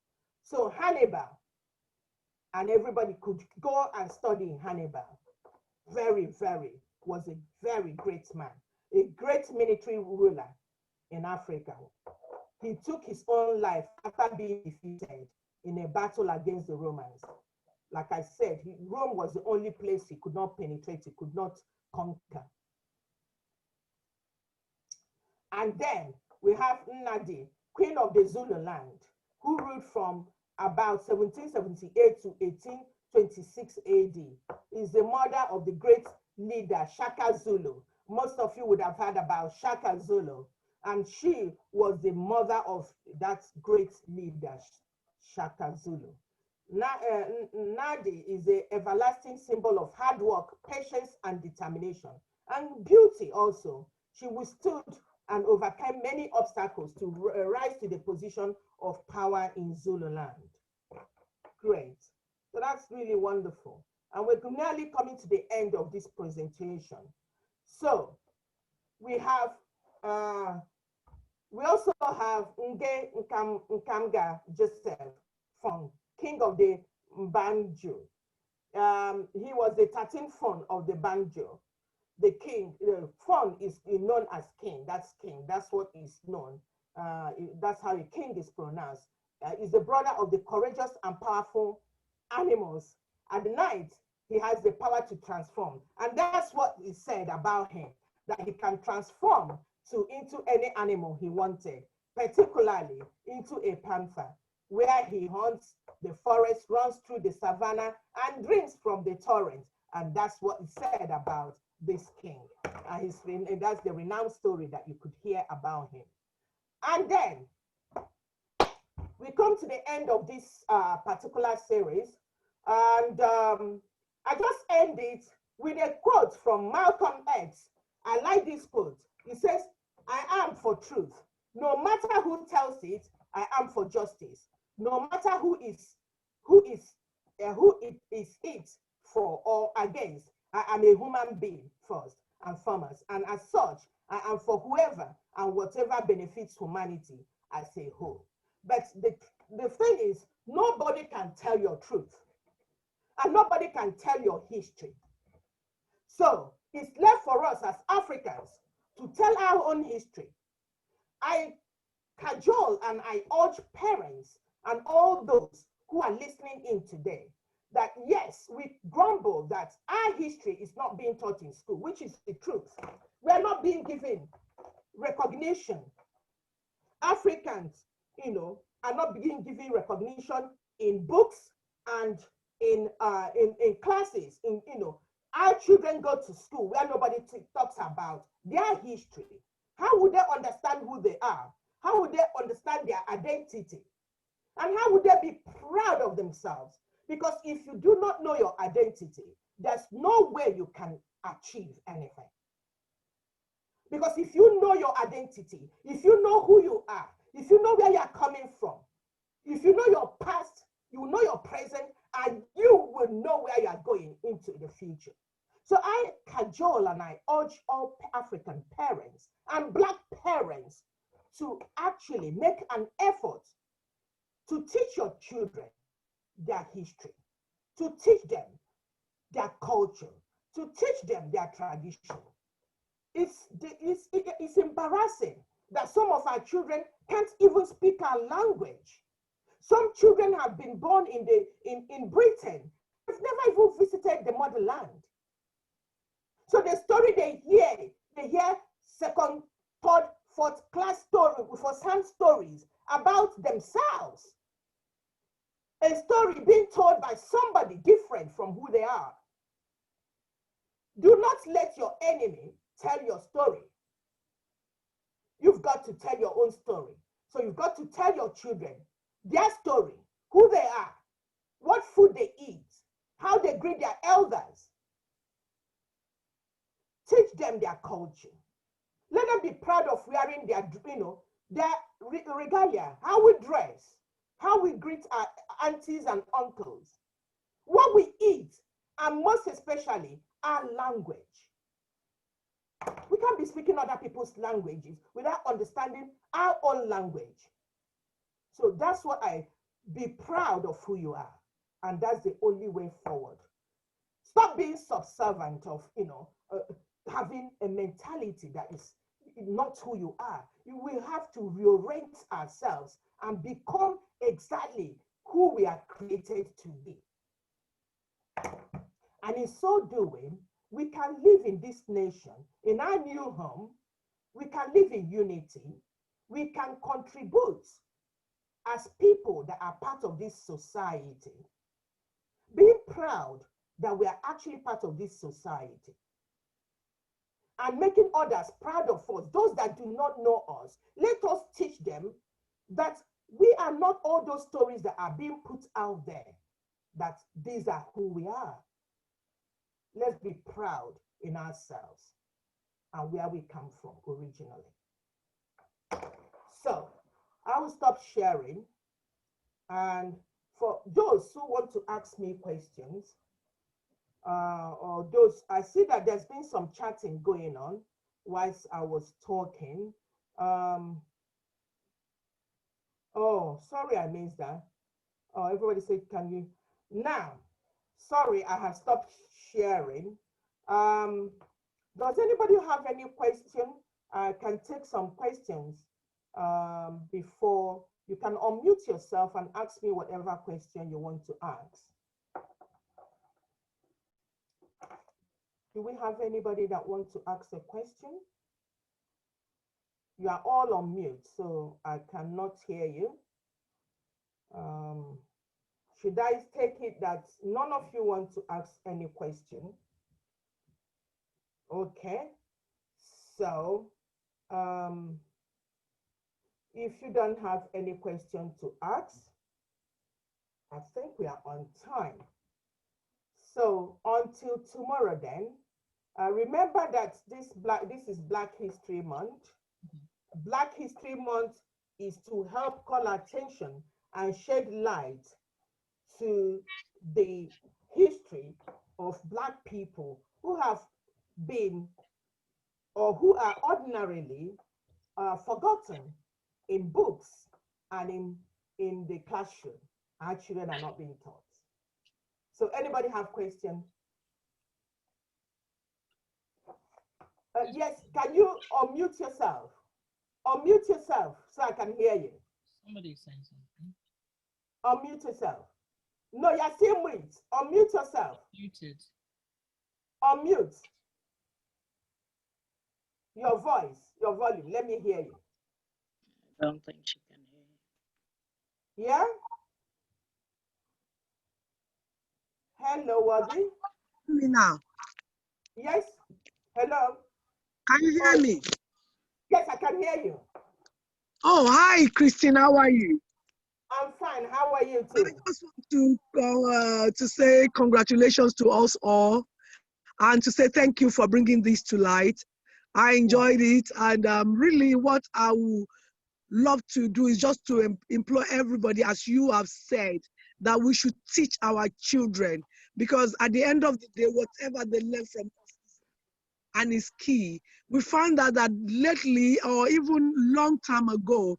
So Hannibal, and everybody could go and study Hannibal. Was a very great man, a great military ruler in Africa. He took his own life after being defeated in a battle against the Romans. Like I said, Rome was the only place he could not penetrate, he could not conquer. And then we have Nnadi, queen of the Zulu land, who ruled from about 1778 to 1826 AD. Is the mother of the great leader Shaka Zulu. Most of you would have heard about Shaka Zulu, and she was the mother of that great leader Shaka Zulu. Nadi is an everlasting symbol of hard work, patience, and determination, and beauty also. She withstood and overcame many obstacles to rise to the position of power in Zululand. Great. So that's really wonderful. And we're nearly coming to the end of this presentation. So we have, we also have Nge Nkamga Joseph, from king of the Banjo. He was the 13th son of the Banjo. The king, the son is known as king. That's king. That's what is known. That's how a king is pronounced. Is the brother of the courageous and powerful animals. At night, he has the power to transform. And that's what is said about him, that he can transform into any animal he wanted, particularly into a panther, where he hunts the forest, runs through the savannah, and drinks from the torrent. And that's what is said about this king. And that's the renowned story that you could hear about him. And then we come to the end of this particular series. And I just end it with a quote from Malcolm X. I like this quote. He says, "I am for truth. No matter who tells it, I am for justice. No matter who it is for or against, I am a human being first and foremost. And as such, I am for whoever and whatever benefits humanity as a whole." But the thing is, nobody can tell your truth. And nobody can tell your history. So it's left for us as Africans to tell our own history. I cajole and I urge parents and all those who are listening in today that yes, we grumble that our history is not being taught in school, which is the truth. We are not being given recognition. Africans, are not being given recognition in books and in classes. Our children go to school where nobody talks about their history. How would they understand who they are? How would they understand their identity? And how would they be proud of themselves? Because if you do not know your identity, there's no way you can achieve anything. Because if you know your identity, if you know who you are, if you know where you are coming from, If you know your past, you know your present, and you will know where you are going into the future. So I cajole and I urge all African parents and Black parents to actually make an effort to teach your children their history, to teach them their culture, to teach them their tradition. It's embarrassing that some of our children can't even speak our language. Some children have been born in Britain. They've never even visited the motherland. So the story they hear second, third, fourth class story, first-hand stories about themselves. A story being told by somebody different from who they are. Do not let your enemy tell your story. You've got to tell your own story. So you've got to tell your children their story, who they are, what food they eat, how they greet their elders. Teach them their culture. Let them be proud of wearing their regalia, how we dress, how we greet our aunties and uncles, what we eat, and most especially our language. We can't be speaking other people's languages without understanding our own language. So that's what be proud of who you are. And that's the only way forward. Stop being subservient of, having a mentality that is not who you are. We have to reorient ourselves and become exactly who we are created to be. And in so doing, we can live in this nation, in our new home, we can live in unity, we can contribute as people that are part of this society, being proud that we are actually part of this society, and making others proud of us, those that do not know us. Let us teach them that we are not all those stories that are being put out there, that these are who we are. Let's be proud in ourselves and where we come from originally. So I will stop sharing. And for those who want to ask me questions, or those, I see that there's been some chatting going on whilst I was talking. Oh, sorry, I missed that. Oh, everybody said, can you? Now, sorry, I have stopped sharing. Does anybody have any question? I can take some questions before. You can unmute yourself and ask me whatever question you want to ask. Do we have anybody that wants to ask a question? You are all on mute, so I cannot hear you. Should I take it that none of you want to ask any question? Okay, so if you don't have any question to ask, I think we are on time. So until tomorrow then, remember that this is Black History Month. Black History Month is to help call attention and shed light to the history of Black people who have been or who are ordinarily forgotten in books and in the classroom. Our children are not being taught. So anybody have questions? Yes, can you unmute yourself? Unmute yourself so I can hear you. Somebody's saying something. Unmute yourself. No, you're still mute. Unmute yourself. Muted. Unmute. Your voice, your volume. Let me hear you. I don't think she can hear you. Yeah? Hello, Wadi. Hear me now. Yes? Hello? Can you hear me? Yes, I can hear you. Oh, hi, Christine. How are you? I'm fine. How are you I too? just want to say congratulations to us all and to say thank you for bringing this to light. I enjoyed it, and really what I will love to do is just to implore everybody, as you have said, that we should teach our children, because at the end of the day, whatever they learn from us and is key. We find out that lately, or even long time ago,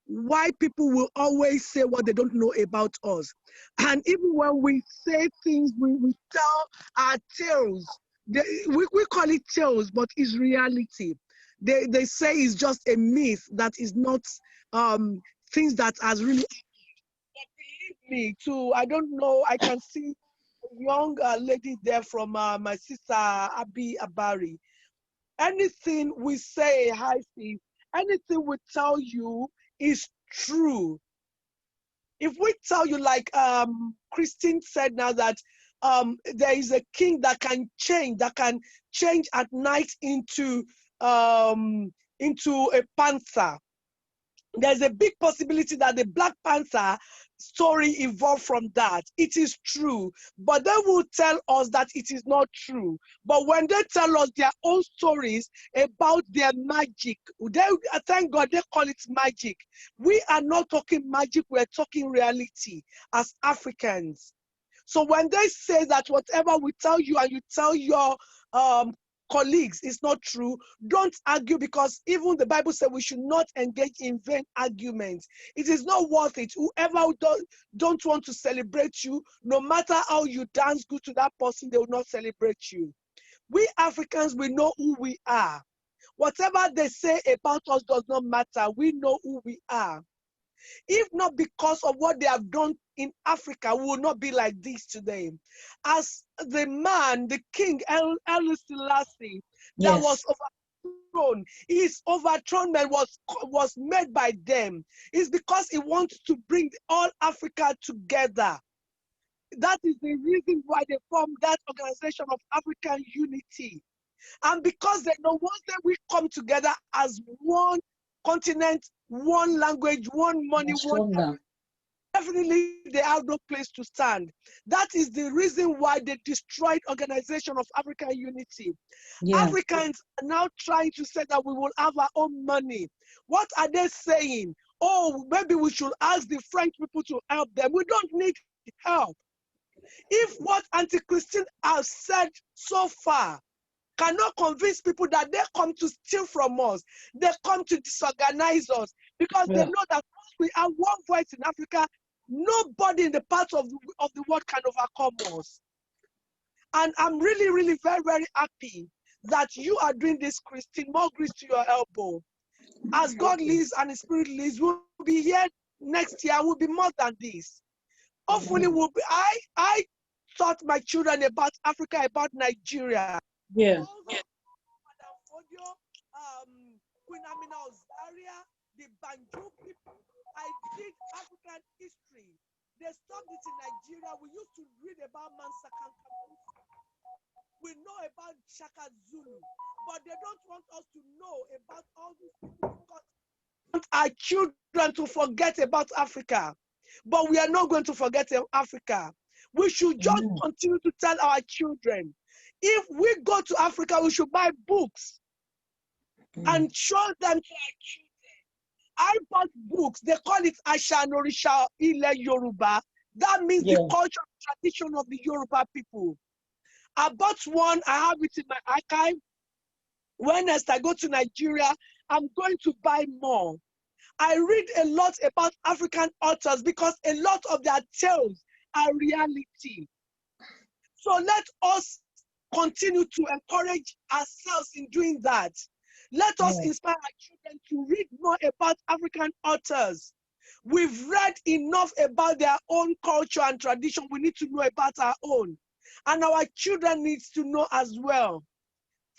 white people will always say what they don't know about us. And even when we say things, we tell our tales. We call it tales, but it's reality. They say it's just a myth that is not things that has really. But believe me, too, I don't know, I can see a young lady there from my sister, Abi Abari. Anything we say, hi Steve, anything we tell you is true. If we tell you, like Christine said now, that there is a king that can change at night into a panther. There's a big possibility that the Black Panther story evolved from that. It is true, but they will tell us that it is not true. But when they tell us their own stories about their magic, thank God they call it magic. We are not talking magic, we're talking reality as Africans. So when they say that whatever we tell you and you tell your colleagues is not true, don't argue, because even the Bible said we should not engage in vain arguments. It is not worth it. Whoever don't want to celebrate you, no matter how you dance good to that person, they will not celebrate you. We Africans, we know who we are. Whatever they say about us does not matter. We know who we are. If not because of what they have done in Africa, we will not be like this today. As the man, the king, Haile Selassie, that was overthrown, his overthrownment was made by them. It's because he wants to bring all Africa together. That is the reason why they formed that organization of African unity. And because they know once that we come together as one continent, one language, one money, one, definitely they have no place to stand. That is the reason why they destroyed Organization of African Unity. Africans are now trying to say that we will have our own money. What are they saying? Oh, maybe we should ask the French people to help them. We don't need help. If what Auntie Christine has said so far cannot convince people that they come to steal from us, they come to disorganize us, because they know that once we have one voice in Africa, nobody in the part of the world can overcome us. And I'm really, really very, very happy that you are doing this, Christine. More grace to your elbow. As God lives and His Spirit lives, we'll be here next year. We'll be more than this. Hopefully, we'll be. I taught my children about Africa, about Nigeria. Yeah. Queen Amina Ozaria, the Banjo people. I did African history. They stopped it in Nigeria. We used to read about Mansakan. We know about Shaka Zulu, but they don't want us to know about all these people because they want our children to forget about Africa. But we are not going to forget Africa. We should just continue to tell our children. If we go to Africa, we should buy books and show them to our children. I bought books. They call it Asha Norisha Ile Yoruba. That means the culture and tradition of the Yoruba people. I bought one. I have it in my archive. When next I go to Nigeria, I'm going to buy more. I read a lot about African authors because a lot of their tales are reality. So let us continue to encourage ourselves in doing that. Let us inspire our children to read more about African authors. We've read enough about their own culture and tradition. We need to know about our own. And our children need to know as well.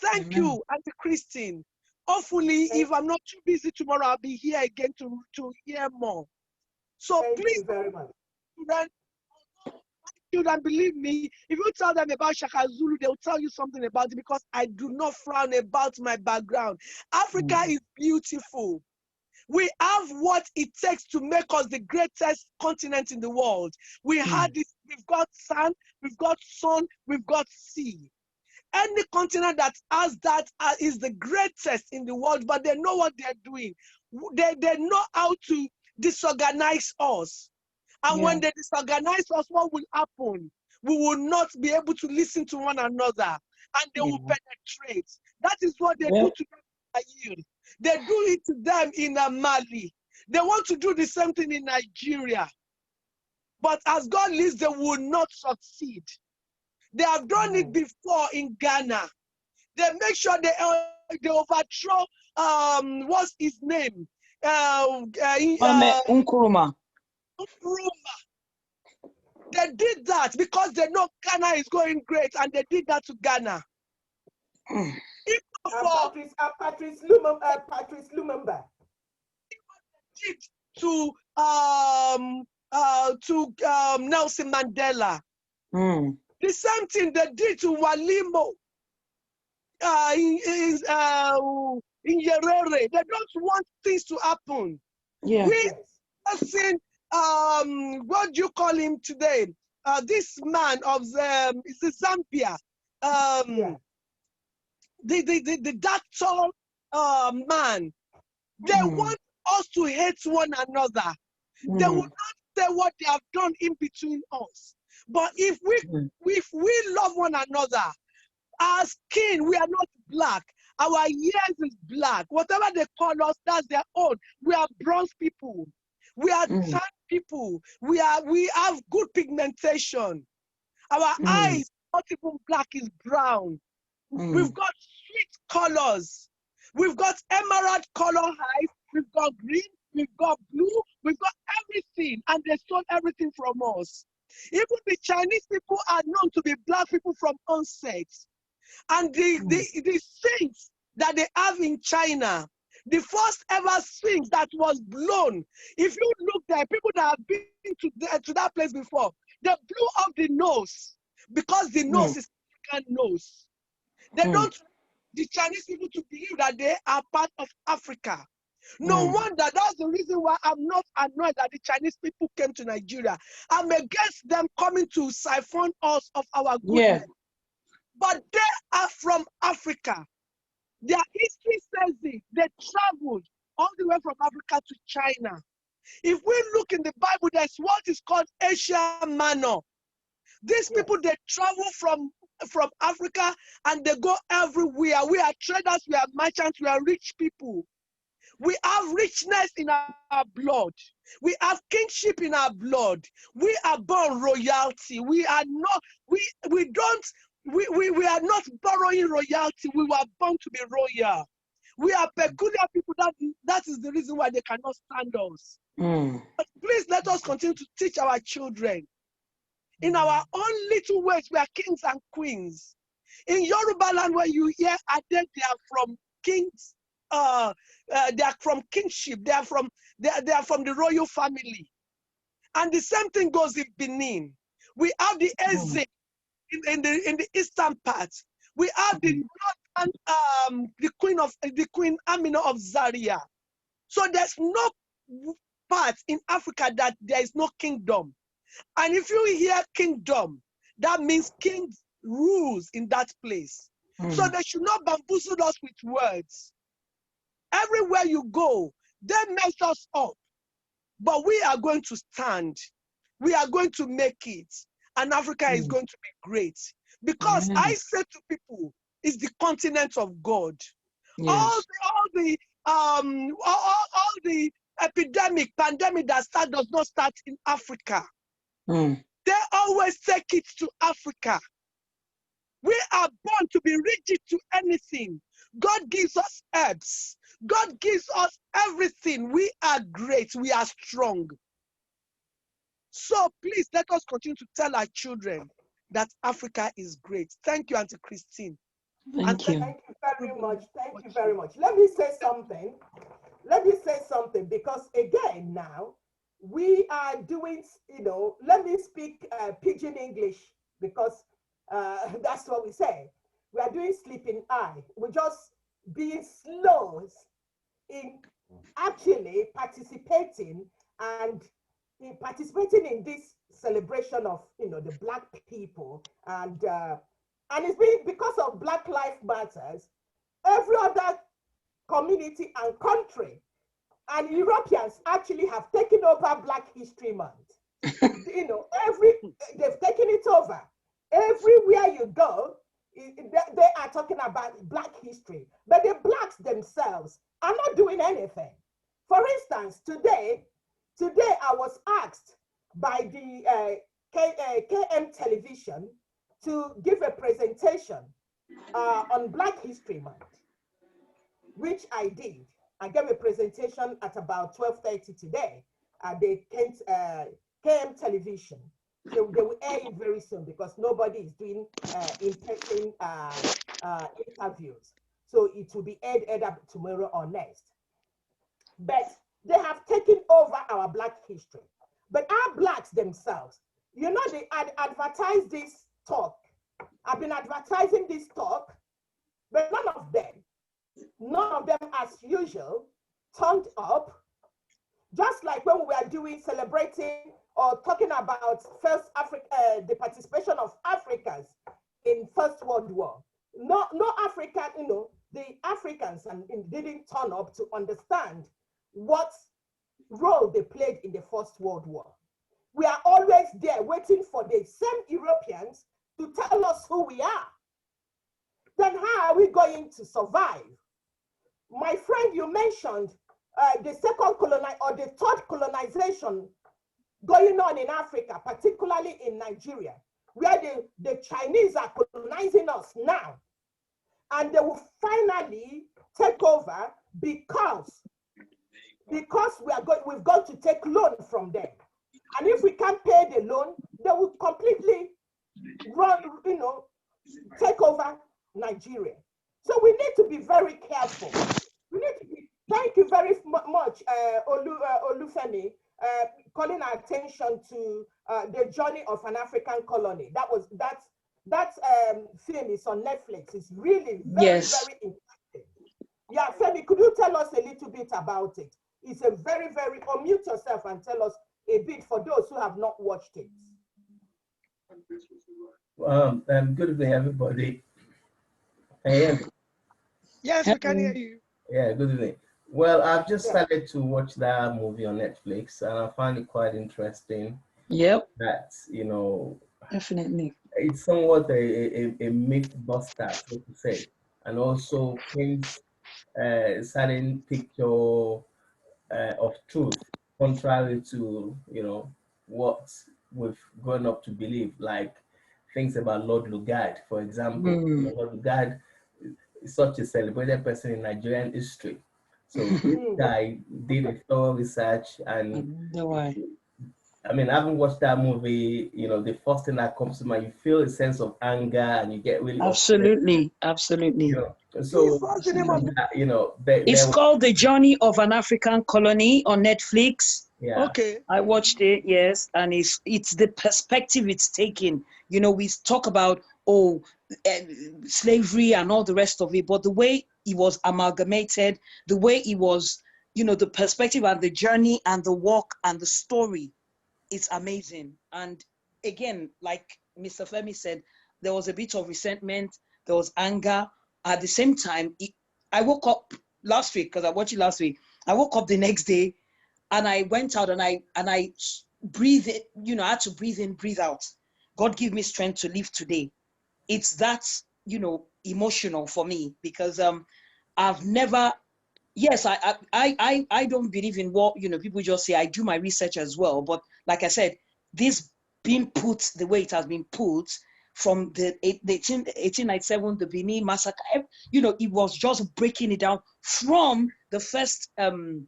Thank you, Auntie Christine. Hopefully, if I'm not too busy tomorrow, I'll be here again to hear more. So please, very much. Children, believe me, if you tell them about Shaka Zulu, they'll tell you something about it because I do not frown about my background. Africa is beautiful. We have what it takes to make us the greatest continent in the world. We had this, we've got sand, we've got sun, we've got sea. Any continent that has that is the greatest in the world, but they know what they're doing. they know how to disorganize us. And when they disorganize us, what will happen? We will not be able to listen to one another, and they will penetrate. That is what they do to them. They do it to them in Mali. They want to do the same thing in Nigeria. But as God lives, they will not succeed. They have done it before in Ghana. They make sure they overthrow, what's his name? Nkrumah. They did that because they know Ghana is going great, and they did that to Ghana. Patrice Lumumba did to Nelson Mandela. The same thing they did to Walimo in Yerere. They don't want things to happen. We have seen, what do you call him today? This man of Zambia, the that tall man. They want us to hate one another. They will not say what they have done in between us. But if we love one another, our skin, we are not black. Our ears is black. Whatever they call us, that's their own. We are bronze people. We are tan people. We have good pigmentation. Our eyes, not even black, is brown. We've got sweet colors. We've got emerald color eyes. We've got green. We've got blue. We've got everything. And they stole everything from us. Even the Chinese people are known to be black people from onset. And the sphinx that they have in China, the first ever sphinx that was blown, if you look there, people that have been to that place before, they blew up the nose because the nose is African nose. They don't want the Chinese people to believe that they are part of Africa. No wonder. That's the reason why I'm not annoyed that the Chinese people came to Nigeria. I'm against them coming to siphon us of our goodness. But they are from Africa. Their history says it. They traveled all the way from Africa to China. If we look in the Bible, there's what is called Asia Minor. These people, they travel from Africa and they go everywhere. We are traders, we are merchants, we are rich people. We have richness in our blood. We have kingship in our blood. We are born royalty. We are not, we are not borrowing royalty. We were born to be royal. We are peculiar people. That is the reason why they cannot stand us. But please let us continue to teach our children. In our own little ways, we are kings and queens. In Yoruba land, where you hear Ade, they are from kings. They are from kingship. They are from the royal family. And the same thing goes in Benin. We have the Eze in the eastern part. We have the northern, the Queen Amina of Zaria. So there's no part in Africa that there is no kingdom. And if you hear kingdom, that means king rules in that place. So they should not bamboozle us with words. Everywhere you go, they mess us up. But we are going to stand. We are going to make it. And Africa is going to be great. Because I say to people, it's the continent of God. All the pandemic that does not start in Africa. They always take it to Africa. We are born to be rigid to anything. God gives us herbs. God gives us everything. We are great. We are strong. So please let us continue to tell our children that Africa is great. Thank you, Auntie Christine. Thank you. Thank you very much. Thank you very much. Let me say something. Let me say something, because again now, we are doing, let me speak pidgin English, because that's what we say. We are doing sleeping eye. We're just being slow in actually participating in this celebration of, the Black people. And it's been because of Black Lives Matters, every other community and country and Europeans actually have taken over Black History Month. You know, they've taken it over. Everywhere you go, they are talking about Black history, but the Blacks themselves are not doing anything. For instance, today I was asked by the KM television to give a presentation on Black History Month, which I did. I gave a presentation at about 12:30 today at the KM television. They will air it very soon because nobody is doing in-person interviews. So it will be aired either tomorrow or next. But they have taken over our Black history. But our Blacks themselves, you know, they advertise this talk. I've been advertising this talk, but none of them as usual turned up. Just like when we were celebrating or talking about the participation of Africans in First World War. No African, you know, the Africans didn't turn up to understand what role they played in the First World War. We are always there waiting for the same Europeans to tell us who we are. Then how are we going to survive? My friend, you mentioned the the third colonization going on in Africa, particularly in Nigeria, where the Chinese are colonizing us now. And they will finally take over because we've got to take loan from them. And if we can't pay the loan, they will completely take over Nigeria. So we need to be very careful. Thank you very much, Olufemi, calling our attention to the journey of an African colony. That film is on Netflix. It's really very interesting. Yeah, Femi, could you tell us a little bit about it? It's a very, unmute yourself and tell us a bit for those who have not watched it. Good evening, everybody. Can you hear me? Yes, we can hear you. Yeah, good evening. Well, I've just started to watch that movie on Netflix, and I find it quite interesting. Yep. That, you know, Definitely. it's somewhat a myth buster, so to say, and also paints a certain picture of truth, contrary to, you know, what we've grown up to believe, like things about Lord Lugard, for example. You know, Lord Lugard is such a celebrated person in Nigerian history. So this guy did a thorough research, and I mean, having watched that movie, you know, the first thing that comes to mind, you feel a sense of anger and you get really absolutely. You know, so you know, it's called The Journey of an African Colony on Netflix. Yeah. Okay. I watched it, yes, and it's the perspective it's taking. You know, we talk about slavery and all the rest of it, but the way it was amalgamated, the way it was, you know, the perspective and the journey and the walk and the story, it's amazing. And again, like Mr. Femi said, there was a bit of resentment, there was anger. At the same time, I woke up last week, because I watched it last week. I woke up the next day and I went out and I breathed it, you know, I had to breathe in, breathe out. God give me strength to live today. It's that, you know, emotional for me, because I've never, yes, I don't believe in what, you know, people just say. I do my research as well. But like I said, this being put the way it has been put from the 1897, the Benin massacre, you know, it was just breaking it down from the first, the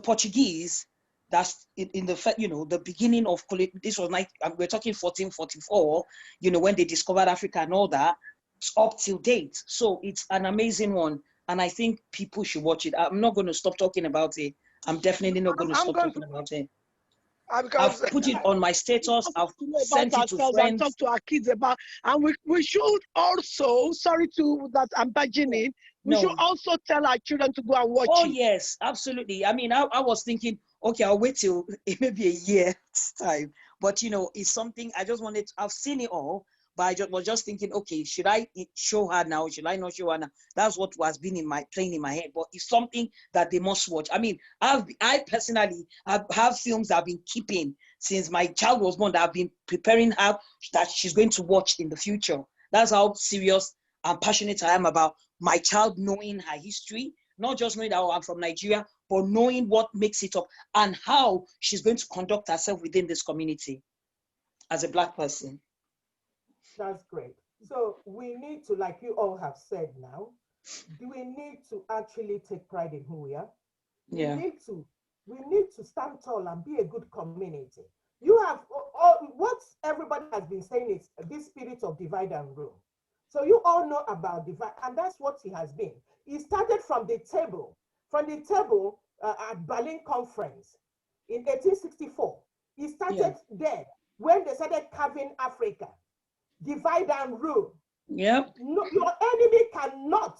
Portuguese, that's in the, you know, the beginning of, this was we're talking 1444, you know, when they discovered Africa and all that, up till date. So it's an amazing one. And I think people should watch it. I'm not going to stop talking about it. I'm definitely not going to stop talking about it. I've put it on my status. I've sent it to friends. Talk to our kids about, and we should also, sorry to that I'm budging in, we should also tell our children to go and watch it. Oh yes, absolutely. I mean, I was thinking, okay, I'll wait till maybe a year's time. But you know, it's something I just wanted. I've seen it all, But I was just thinking, okay, should I show her now? Should I not show her now? That's what was been playing in my head. But it's something that they must watch. I mean, I personally have films that I've been keeping since my child was born, that I've been preparing her that she's going to watch in the future. That's how serious and passionate I am about my child knowing her history, not just knowing that, oh, I'm from Nigeria, but knowing what makes it up and how she's going to conduct herself within this community as a Black person. That's great. So we need to, like you all have said now, we need to actually take pride in who we are. Yeah. We need to stand tall and be a good community. You have what everybody has been saying is this spirit of divide and rule. So you all know about divide, and that's what he has been. He started from the table at Berlin Conference in 1864. He started there when they started carving Africa. Divide and rule. Yep. No, your enemy cannot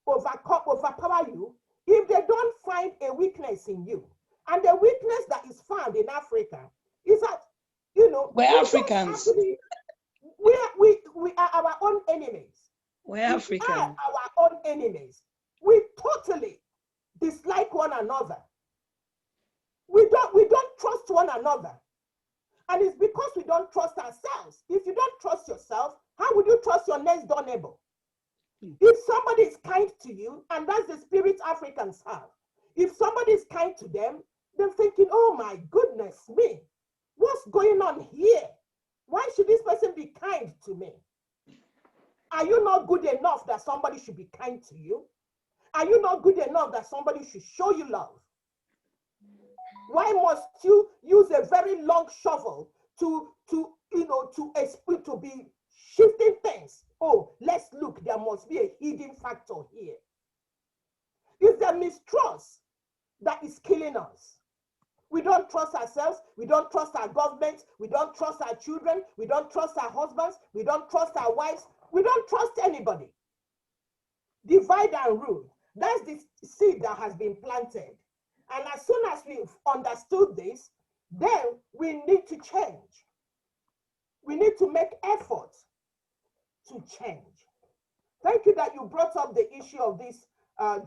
overpower you if they don't find a weakness in you. And the weakness that is found in Africa is that, you know, we're Africans. We are our own enemies. We're Africans. We are our own enemies. We totally dislike one another. We don't trust one another. And it's because we don't trust ourselves. If you don't trust yourself, how would you trust your next door neighbor? If somebody is kind to you, and that's the spirit Africans have, if somebody is kind to them, they're thinking, oh my goodness me, what's going on here? Why should this person be kind to me? Are you not good enough that somebody should be kind to you? Are you not good enough that somebody should show you love? Why must you use a very long shovel to be shifting things? Oh, let's look, there must be a hidden factor here. It's the mistrust that is killing us. We don't trust ourselves, we don't trust our government, we don't trust our children, we don't trust our husbands, we don't trust our wives, we don't trust anybody. Divide and rule. That's the seed that has been planted. And as soon as we've understood this, then we need to change. We need to make effort to change. Thank you that you brought up the issue of this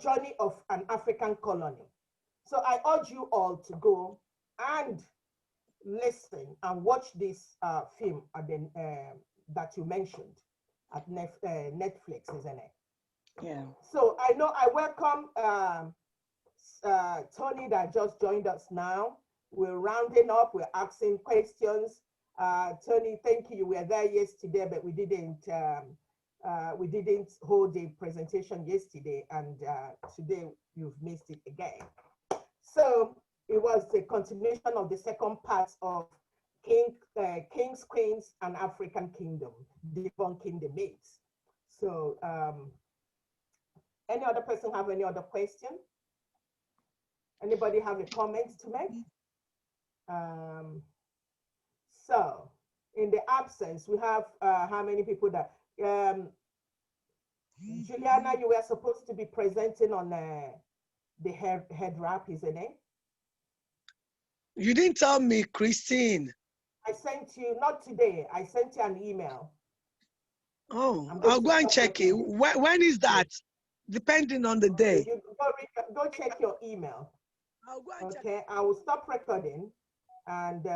journey of an African colony. So I urge you all to go and listen and watch this film that you mentioned at Netflix, isn't it? Yeah. So I know I welcome Tony that just joined us now. We're rounding up, we're asking questions. Tony, thank you. You were there yesterday, but we didn't hold the presentation yesterday, and today you've missed it again. So it was the continuation of the second part of Kings, Queens, and African Kingdom, debunking the myths. So any other person have any other question? Anybody have a comment to make? So in the absence, we have how many people that, Juliana, you were supposed to be presenting on the head wrap, isn't it? You didn't tell me, Christine. I sent you, not today, I sent you an email. Oh, I'll go and check it. When is that? Depending on the day. You go check your email. I'll go and check. Okay, I will stop recording and